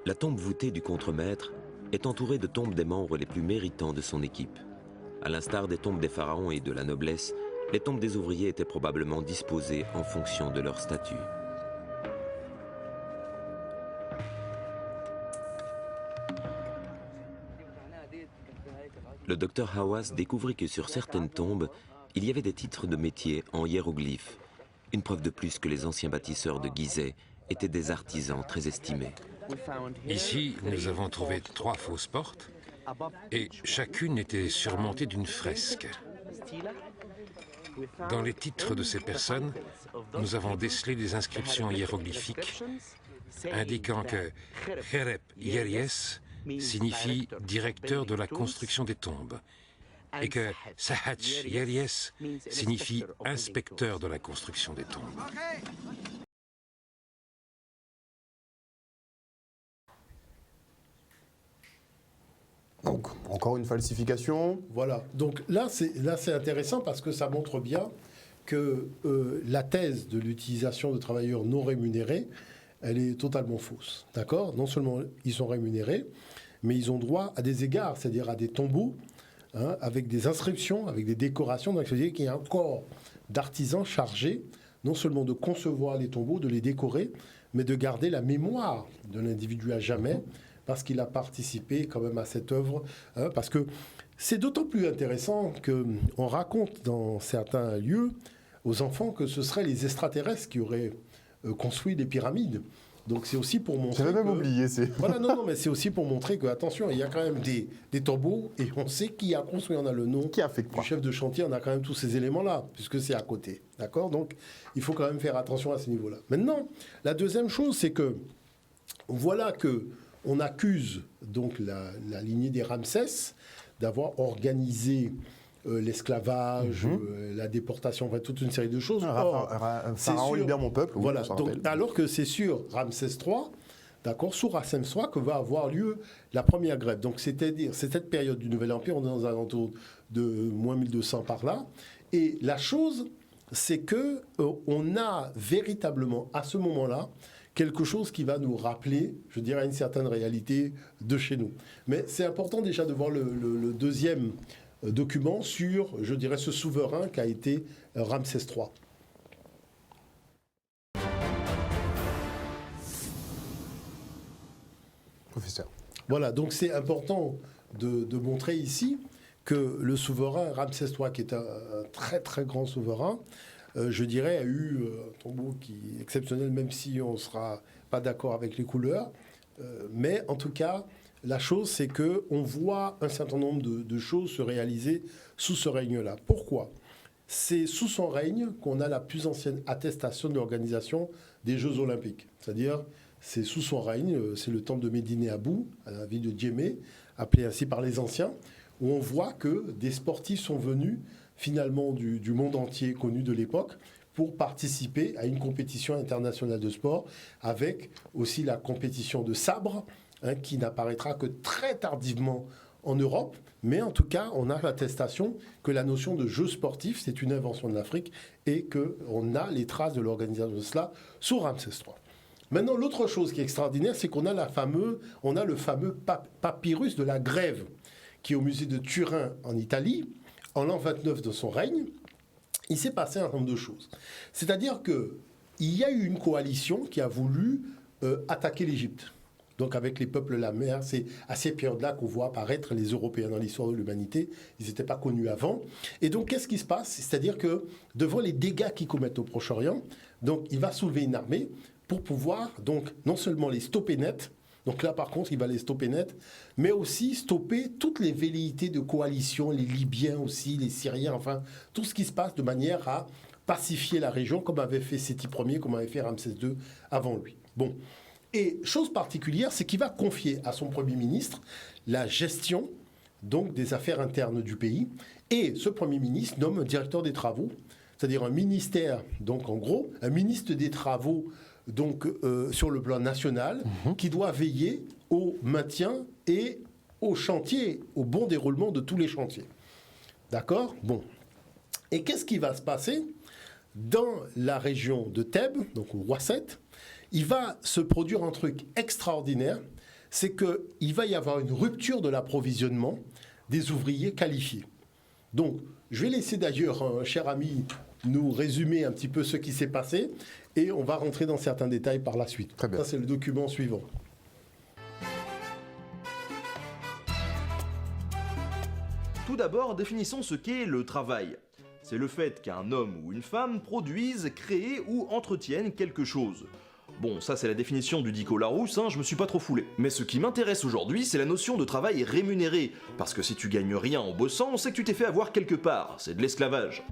La tombe voûtée du contremaître est entourée de tombes des membres les plus méritants de son équipe. À l'instar des tombes des pharaons et de la noblesse, les tombes des ouvriers étaient probablement disposées en fonction de leur statut. Le docteur Hawass découvrit que sur certaines tombes, il y avait des titres de métier en hiéroglyphes, une preuve de plus que les anciens bâtisseurs de Gizeh étaient des artisans très estimés. Ici, nous avons trouvé 3 fausses portes et chacune était surmontée d'une fresque. Dans les titres de ces personnes, nous avons décelé des inscriptions hiéroglyphiques indiquant que Kherep Yeryes signifie directeur de la construction des tombes et que Sahatch Yeryes signifie inspecteur de la construction des tombes. Donc, encore une falsification. Voilà. Donc là, c'est intéressant parce que ça montre bien que la thèse de l'utilisation de travailleurs non rémunérés, elle est totalement fausse. D'accord ? Non seulement ils sont rémunérés, mais ils ont droit à des égards, c'est-à-dire à des tombeaux, hein, avec des inscriptions, avec des décorations. Donc, ça veut dire qu'il y a un corps d'artisans chargés non seulement de concevoir les tombeaux, de les décorer, mais de garder la mémoire de l'individu à jamais, parce qu'il a participé quand même à cette œuvre, hein, parce que c'est d'autant plus intéressant qu'on raconte dans certains lieux aux enfants que ce seraient les extraterrestres qui auraient construit les pyramides. Donc c'est aussi pour montrer. J'avais même oublié. Voilà, non, mais c'est aussi pour montrer que, attention, il y a quand même des tombeaux et on sait qui a construit, on a le nom qui a fait quoi. Du chef de chantier, on a quand même tous ces éléments-là, puisque c'est à côté. D'accord ? Donc il faut quand même faire attention à ce niveau-là. Maintenant, la deuxième chose, c'est que voilà que on accuse donc la lignée des Ramsès d'avoir organisé l'esclavage, la déportation, enfin toute une série de choses. Pharaon libère mon peuple. Voilà. Donc, alors que c'est sur Ramsès III, d'accord, sous Ramsès III, que va avoir lieu la première grève. Donc c'est-à-dire, c'est cette période du Nouvel Empire, on est dans un alentour de moins 1200 par là. Et la chose, c'est que on a véritablement à ce moment-là quelque chose qui va nous rappeler, je dirais, une certaine réalité de chez nous. Mais c'est important déjà de voir le deuxième document sur, je dirais, ce souverain qu'a été Ramsès III. Professeur. Voilà, donc c'est important de montrer ici que le souverain Ramsès III, qui est un très très grand souverain, je dirais, a eu un tombeau qui est exceptionnel, même si on ne sera pas d'accord avec les couleurs. Mais en tout cas, la chose, c'est qu'on voit un certain nombre de choses se réaliser sous ce règne-là. Pourquoi ? C'est sous son règne qu'on a la plus ancienne attestation de l'organisation des Jeux Olympiques. C'est-à-dire, c'est sous son règne, c'est le temple de Médine Abou, à la ville de Djémé, appelé ainsi par les anciens, où on voit que des sportifs sont venus finalement du monde entier connu de l'époque pour participer à une compétition internationale de sport, avec aussi la compétition de sabre, hein, qui n'apparaîtra que très tardivement en Europe, mais en tout cas, on a l'attestation que la notion de jeu sportif, c'est une invention de l'Afrique et qu'on a les traces de l'organisation de cela sous Ramsès III. Maintenant, l'autre chose qui est extraordinaire, c'est qu'on a le fameux papyrus de la Grève, qui est au musée de Turin en Italie, en l'an 29 de son règne. Il s'est passé un certain nombre de choses. C'est-à-dire qu'il y a eu une coalition qui a voulu attaquer l'Égypte. Donc avec les peuples de la mer, c'est à ces périodes-là qu'on voit apparaître les Européens dans l'histoire de l'humanité. Ils n'étaient pas connus avant. Et donc qu'est-ce qui se passe ? C'est-à-dire que devant les dégâts qu'ils commettent au Proche-Orient, donc il va soulever une armée pour pouvoir donc non seulement les stopper net, donc là par contre il va les stopper net, mais aussi stopper toutes les velléités de coalition, les Libyens aussi, les Syriens, enfin tout ce qui se passe de manière à pacifier la région, comme avait fait Séti Ier, comme avait fait Ramsès II avant lui. Bon. Et chose particulière, c'est qu'il va confier à son Premier ministre la gestion donc, des affaires internes du pays. Et ce Premier ministre nomme un directeur des travaux, c'est-à-dire un ministère, donc en gros, un ministre des Travaux donc, sur le plan national, qui doit veiller au maintien et au chantier, au bon déroulement de tous les chantiers. D'accord ? Bon. Et qu'est-ce qui va se passer ? Dans la région de Thèbes, donc au roi Seth, il va se produire un truc extraordinaire, c'est qu'il va y avoir une rupture de l'approvisionnement des ouvriers qualifiés. Donc, je vais laisser d'ailleurs un cher ami nous résumer un petit peu ce qui s'est passé et on va rentrer dans certains détails par la suite. Très bien. Ça, c'est le document suivant. Tout d'abord, définissons ce qu'est le travail. C'est le fait qu'un homme ou une femme produise, crée ou entretienne quelque chose. Bon, ça c'est la définition du Dico Larousse, je me suis pas trop foulé. Mais ce qui m'intéresse aujourd'hui, c'est la notion de travail rémunéré. Parce que si tu gagnes rien en bossant, on sait que tu t'es fait avoir quelque part, c'est de l'esclavage.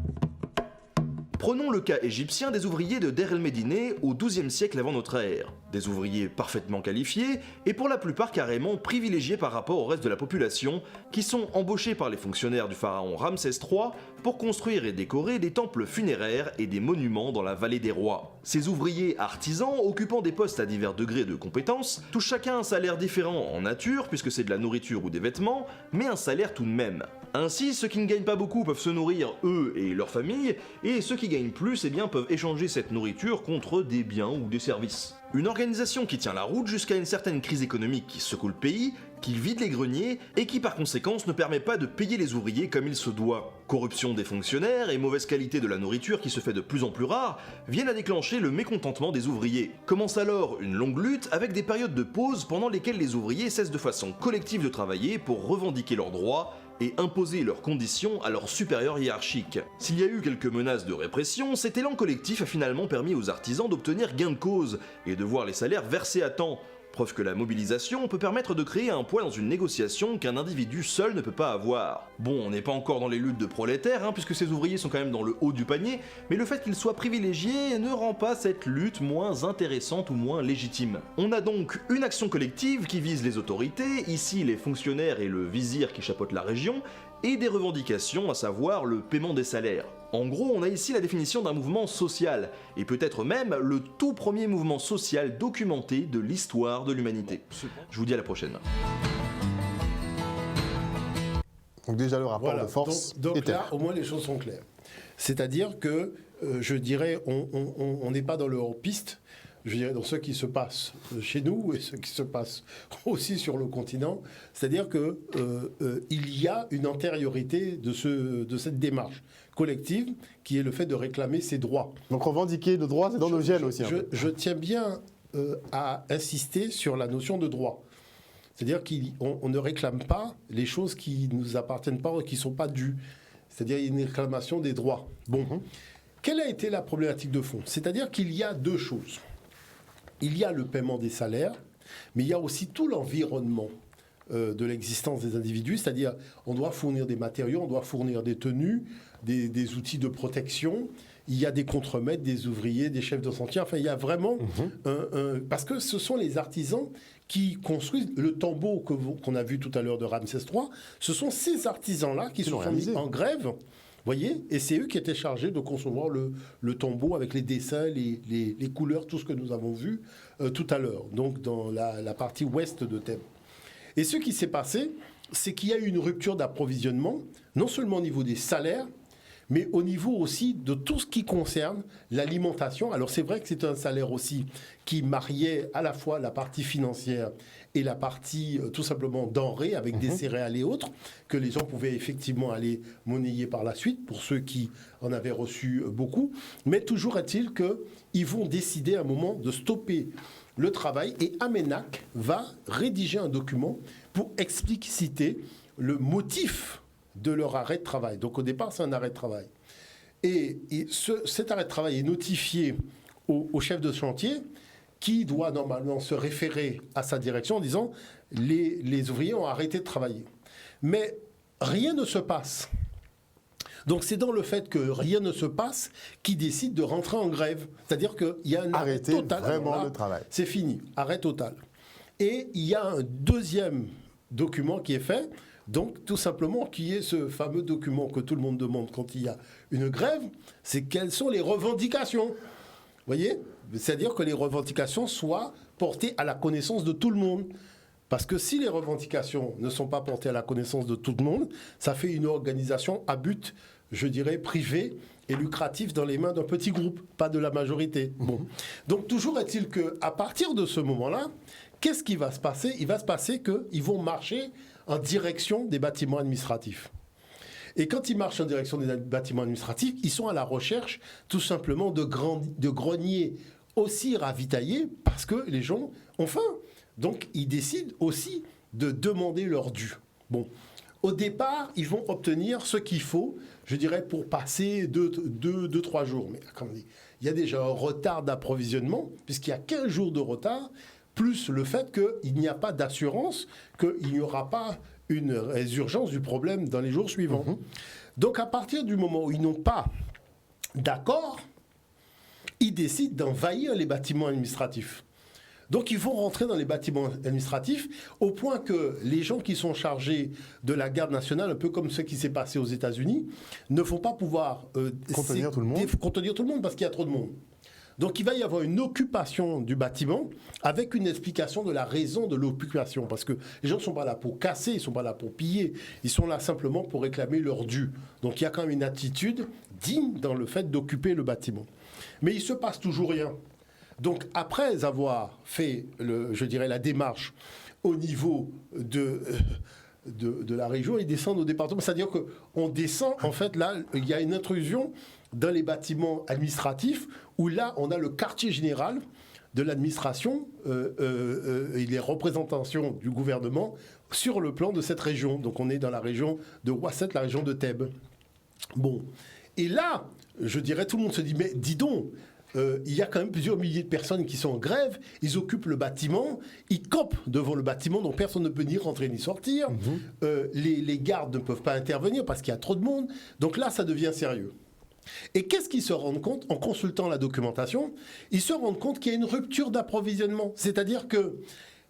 Prenons le cas égyptien des ouvriers de Der el-Médine au XIIe siècle avant notre ère. Des ouvriers parfaitement qualifiés et pour la plupart carrément privilégiés par rapport au reste de la population, qui sont embauchés par les fonctionnaires du pharaon Ramsès III pour construire et décorer des temples funéraires et des monuments dans la vallée des rois. Ces ouvriers artisans, occupant des postes à divers degrés de compétence, touchent chacun un salaire différent en nature, puisque c'est de la nourriture ou des vêtements, mais un salaire tout de même. Ainsi, ceux qui ne gagnent pas beaucoup peuvent se nourrir, eux et leur famille, et ceux qui gagnent plus, peuvent échanger cette nourriture contre des biens ou des services. Une organisation qui tient la route jusqu'à une certaine crise économique qui secoue le pays, qui vide les greniers et qui par conséquent ne permet pas de payer les ouvriers comme il se doit. Corruption des fonctionnaires et mauvaise qualité de la nourriture qui se fait de plus en plus rare viennent à déclencher le mécontentement des ouvriers. Commence alors une longue lutte avec des périodes de pause pendant lesquelles les ouvriers cessent de façon collective de travailler pour revendiquer leurs droits et imposer leurs conditions à leurs supérieurs hiérarchiques. S'il y a eu quelques menaces de répression, cet élan collectif a finalement permis aux artisans d'obtenir gain de cause et de voir les salaires versés à temps. Preuve que la mobilisation peut permettre de créer un poids dans une négociation qu'un individu seul ne peut pas avoir. Bon, on n'est pas encore dans les luttes de prolétaires, puisque ces ouvriers sont quand même dans le haut du panier, mais le fait qu'ils soient privilégiés ne rend pas cette lutte moins intéressante ou moins légitime. On a donc une action collective qui vise les autorités, ici les fonctionnaires et le vizir qui chapeaute la région, et des revendications, à savoir le paiement des salaires. En gros, on a ici la définition d'un mouvement social, et peut-être même le tout premier mouvement social documenté de l'histoire de l'humanité. Je vous dis à la prochaine. Donc déjà le rapport de force donc là, au moins les choses sont claires. C'est-à-dire que, je dirais, on n'est pas dans le hors-piste, je dirais dans ce qui se passe chez nous et ce qui se passe aussi sur le continent. C'est-à-dire que il y a une antériorité de cette démarche collective qui est le fait de réclamer ses droits. Donc revendiquer le droit, c'est dans nos gènes aussi. Je tiens bien à insister sur la notion de droit. C'est-à-dire qu'on ne réclame pas les choses qui ne nous appartiennent pas ou qui ne sont pas dues. C'est-à-dire une réclamation des droits. Bon, quelle a été la problématique de fond? C'est-à-dire qu'il y a deux choses. Il y a le paiement des salaires, mais il y a aussi tout l'environnement de l'existence des individus, c'est-à-dire on doit fournir des matériaux, on doit fournir des tenues, des outils de protection, il y a des contremaîtres, des ouvriers, des chefs de chantier, enfin il y a vraiment... parce que ce sont les artisans qui construisent le tombeau qu'on a vu tout à l'heure de Ramsès III, ce sont ces artisans-là qui se sont mis en grève. Voyez, et c'est eux qui étaient chargés de concevoir le tombeau avec les dessins, les couleurs, tout ce que nous avons vu tout à l'heure, donc dans la partie ouest de Thèbes. Et ce qui s'est passé, c'est qu'il y a eu une rupture d'approvisionnement, non seulement au niveau des salaires, mais au niveau aussi de tout ce qui concerne l'alimentation. Alors c'est vrai que c'est un salaire aussi qui mariait à la fois la partie financière et la partie tout simplement denrées avec des céréales et autres, que les gens pouvaient effectivement aller monnayer par la suite, pour ceux qui en avaient reçu beaucoup. Mais toujours est-il qu'ils vont décider à un moment de stopper le travail, et Amenak va rédiger un document pour expliciter le motif de leur arrêt de travail. Donc au départ, c'est un arrêt de travail. Et cet arrêt de travail est notifié au chef de chantier, qui doit normalement se référer à sa direction en disant « les ouvriers ont arrêté de travailler ». Mais rien ne se passe. Donc c'est dans le fait que rien ne se passe qu'ils décident de rentrer en grève. C'est-à-dire qu'il y a un arrêt total. Vraiment le travail. C'est fini, arrêt total. Et il y a un deuxième document qui est fait, donc tout simplement qui est ce fameux document que tout le monde demande quand il y a une grève, c'est quelles sont les revendications. Vous voyez ? C'est-à-dire que les revendications soient portées à la connaissance de tout le monde. Parce que si les revendications ne sont pas portées à la connaissance de tout le monde, ça fait une organisation à but, je dirais, privé et lucratif dans les mains d'un petit groupe, pas de la majorité. Bon. Donc toujours est-il qu'à partir de ce moment-là, qu'est-ce qui va se passer ? Il va se passer qu'ils vont marcher en direction des bâtiments administratifs. Et quand ils marchent en direction des bâtiments administratifs, ils sont à la recherche tout simplement de greniers aussi ravitaillés parce que les gens ont faim. Donc ils décident aussi de demander leur dû. Bon, au départ, ils vont obtenir ce qu'il faut, je dirais, pour passer 2-3 jours. Mais comme on dit, il y a déjà un retard d'approvisionnement, puisqu'il y a 15 jours de retard, plus le fait qu'il n'y a pas d'assurance, qu'il n'y aura pas une résurgence du problème dans les jours suivants. Donc à partir du moment où ils n'ont pas d'accord, ils décident d'envahir les bâtiments administratifs. Donc ils vont rentrer dans les bâtiments administratifs au point que les gens qui sont chargés de la garde nationale, un peu comme ce qui s'est passé aux États-Unis, ne vont pas pouvoir contenir tout le monde parce qu'il y a trop de monde. Donc il va y avoir une occupation du bâtiment avec une explication de la raison de l'occupation. Parce que les gens ne sont pas là pour casser, ils ne sont pas là pour piller, ils sont là simplement pour réclamer leur dû. Donc il y a quand même une attitude digne dans le fait d'occuper le bâtiment. Mais il ne se passe toujours rien. Donc après avoir fait, la démarche au niveau de la région, ils descendent au département. C'est-à-dire qu'on descend, en fait, là, il y a une intrusion dans les bâtiments administratifs où là, on a le quartier général de l'administration et les représentations du gouvernement sur le plan de cette région. Donc on est dans la région de Ouasset, la région de Thèbes. Bon. Et là, je dirais, tout le monde se dit, mais dis donc, il y a quand même plusieurs milliers de personnes qui sont en grève, ils occupent le bâtiment, ils campent devant le bâtiment, donc personne ne peut ni rentrer ni sortir. Les gardes ne peuvent pas intervenir parce qu'il y a trop de monde. Donc là, ça devient sérieux. Et qu'est-ce qu'ils se rendent compte en consultant la documentation? Ils se rendent compte qu'il y a une rupture d'approvisionnement. C'est-à-dire que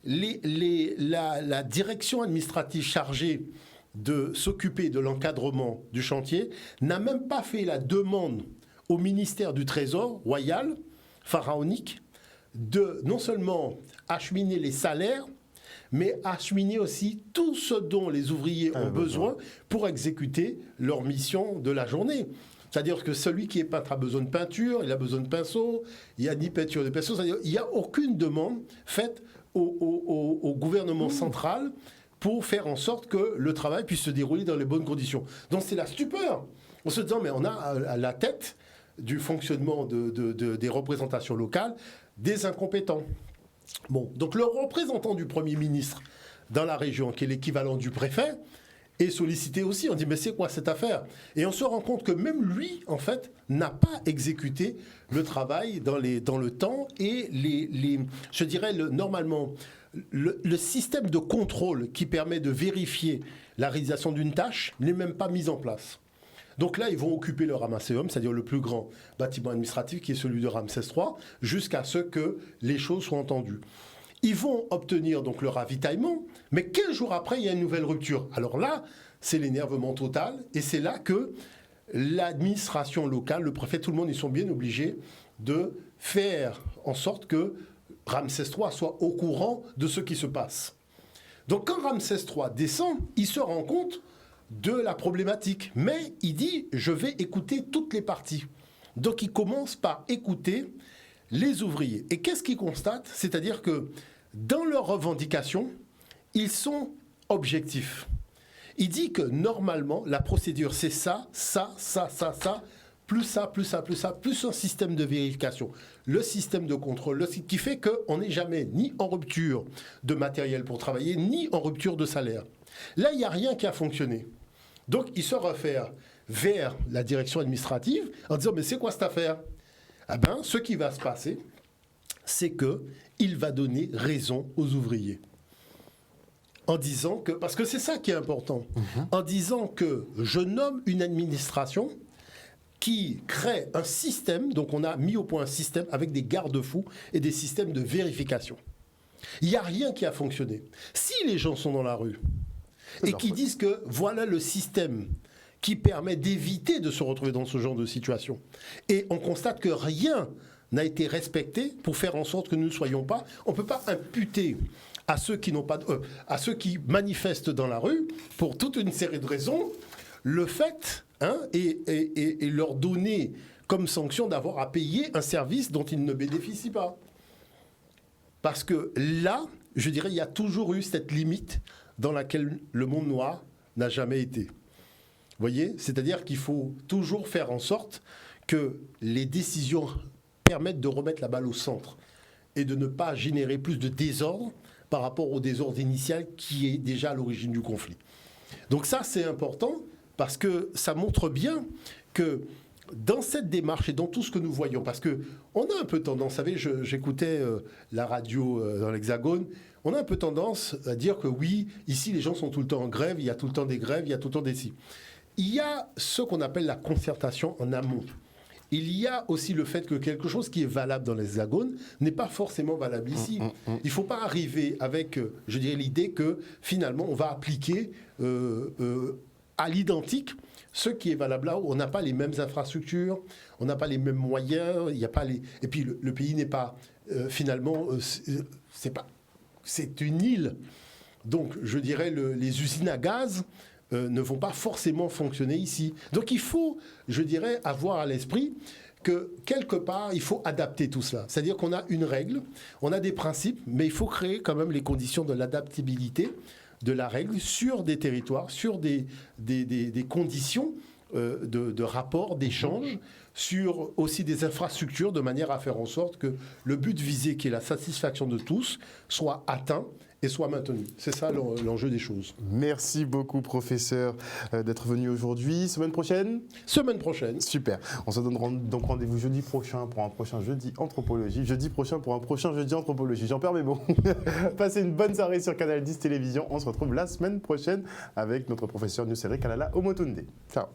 la direction administrative chargée de s'occuper de l'encadrement du chantier n'a même pas fait la demande au ministère du Trésor royal, pharaonique, de non seulement acheminer les salaires, mais acheminer aussi tout ce dont les ouvriers ont besoin pour exécuter leur mission de la journée. C'est-à-dire que celui qui est peintre a besoin de peinture, il a besoin de pinceau, il n'y a ni peinture ni pinceau, c'est-à-dire qu'il n'y a aucune demande faite au gouvernement central pour faire en sorte que le travail puisse se dérouler dans les bonnes conditions. Donc c'est la stupeur. En se disant, mais on a à la tête du fonctionnement des représentations locales des incompétents. Bon, donc le représentant du Premier ministre dans la région, qui est l'équivalent du préfet, est sollicité aussi. On dit, mais c'est quoi cette affaire? Et on se rend compte que même lui, en fait, n'a pas exécuté le travail dans le temps et je dirais, normalement, le système de contrôle qui permet de vérifier la réalisation d'une tâche n'est même pas mis en place. Donc là, ils vont occuper le Ramesséum, c'est-à-dire le plus grand bâtiment administratif qui est celui de Ramsès III, jusqu'à ce que les choses soient entendues. Ils vont obtenir donc le ravitaillement, mais 15 jours après, il y a une nouvelle rupture. Alors là, c'est l'énervement total, et c'est là que l'administration locale, le préfet, tout le monde, ils sont bien obligés de faire en sorte que Ramsès III soit au courant de ce qui se passe. Donc quand Ramsès III descend, il se rend compte de la problématique, mais il dit « je vais écouter toutes les parties ». Donc il commence par écouter les ouvriers. Et qu'est-ce qu'il constate? C'est-à-dire que dans leurs revendications, ils sont objectifs. Il dit que normalement, la procédure, c'est ça, plus ça, plus ça, plus ça, plus un système de vérification. Le système de contrôle, qui fait qu'on n'est jamais ni en rupture de matériel pour travailler, ni en rupture de salaire. Là, il n'y a rien qui a fonctionné. Donc, il se réfère vers la direction administrative en disant « mais c'est quoi cette affaire ?» Eh bien, ce qui va se passer, c'est qu'il va donner raison aux ouvriers. En disant que, parce que c'est ça qui est important, en disant que je nomme une administration qui crée un système, donc on a mis au point un système avec des garde-fous et des systèmes de vérification. Il n'y a rien qui a fonctionné. Si les gens sont dans la rue et qui disent que voilà le système qui permet d'éviter de se retrouver dans ce genre de situation, et on constate que rien n'a été respecté pour faire en sorte que nous ne soyons pas, on ne peut pas imputer à ceux qui n'ont pas, à ceux qui manifestent dans la rue, pour toute une série de raisons, le fait, et leur donner comme sanction d'avoir à payer un service dont ils ne bénéficient pas. Parce que là, je dirais, il y a toujours eu cette limite dans laquelle le monde noir n'a jamais été. Vous voyez? C'est-à-dire qu'il faut toujours faire en sorte que les décisions permettent de remettre la balle au centre et de ne pas générer plus de désordre par rapport au désordre initial qui est déjà à l'origine du conflit. Donc ça, c'est important parce que ça montre bien que dans cette démarche et dans tout ce que nous voyons, parce qu'on a un peu tendance, vous savez, j'écoutais la radio dans l'Hexagone, on a un peu tendance à dire que oui, ici les gens sont tout le temps en grève, il y a tout le temps des grèves, il y a tout le temps des si. Il y a ce qu'on appelle la concertation en amont. il y a aussi le fait que quelque chose qui est valable dans l'Hexagone n'est pas forcément valable ici. Il ne faut pas arriver avec, je dirais, l'idée que finalement on va appliquer à l'identique ce qui est valable là où on n'a pas les mêmes infrastructures, on n'a pas les mêmes moyens, il y a pas les... et puis le pays n'est pas finalement, c'est une île. Donc je dirais les usines à gaz ne vont pas forcément fonctionner ici. Donc il faut, je dirais, avoir à l'esprit que quelque part, il faut adapter tout cela. C'est-à-dire qu'on a une règle, on a des principes, mais il faut créer quand même les conditions de l'adaptabilité de la règle sur des territoires, sur des conditions de rapport, d'échange, sur aussi des infrastructures, de manière à faire en sorte que le but visé, qui est la satisfaction de tous, soit atteint et soit maintenu. C'est ça l'enjeu des choses. Merci beaucoup, professeur, d'être venu aujourd'hui. Semaine prochaine ? Semaine prochaine. Super. On se donne donc rendez-vous jeudi prochain pour un prochain jeudi anthropologie. Jeudi prochain pour un prochain jeudi anthropologie. J'en perds mes mots. Passez une bonne soirée sur Canal 10 Télévision. On se retrouve la semaine prochaine avec notre professeur Nuseri Kalala Omotunde. Ciao.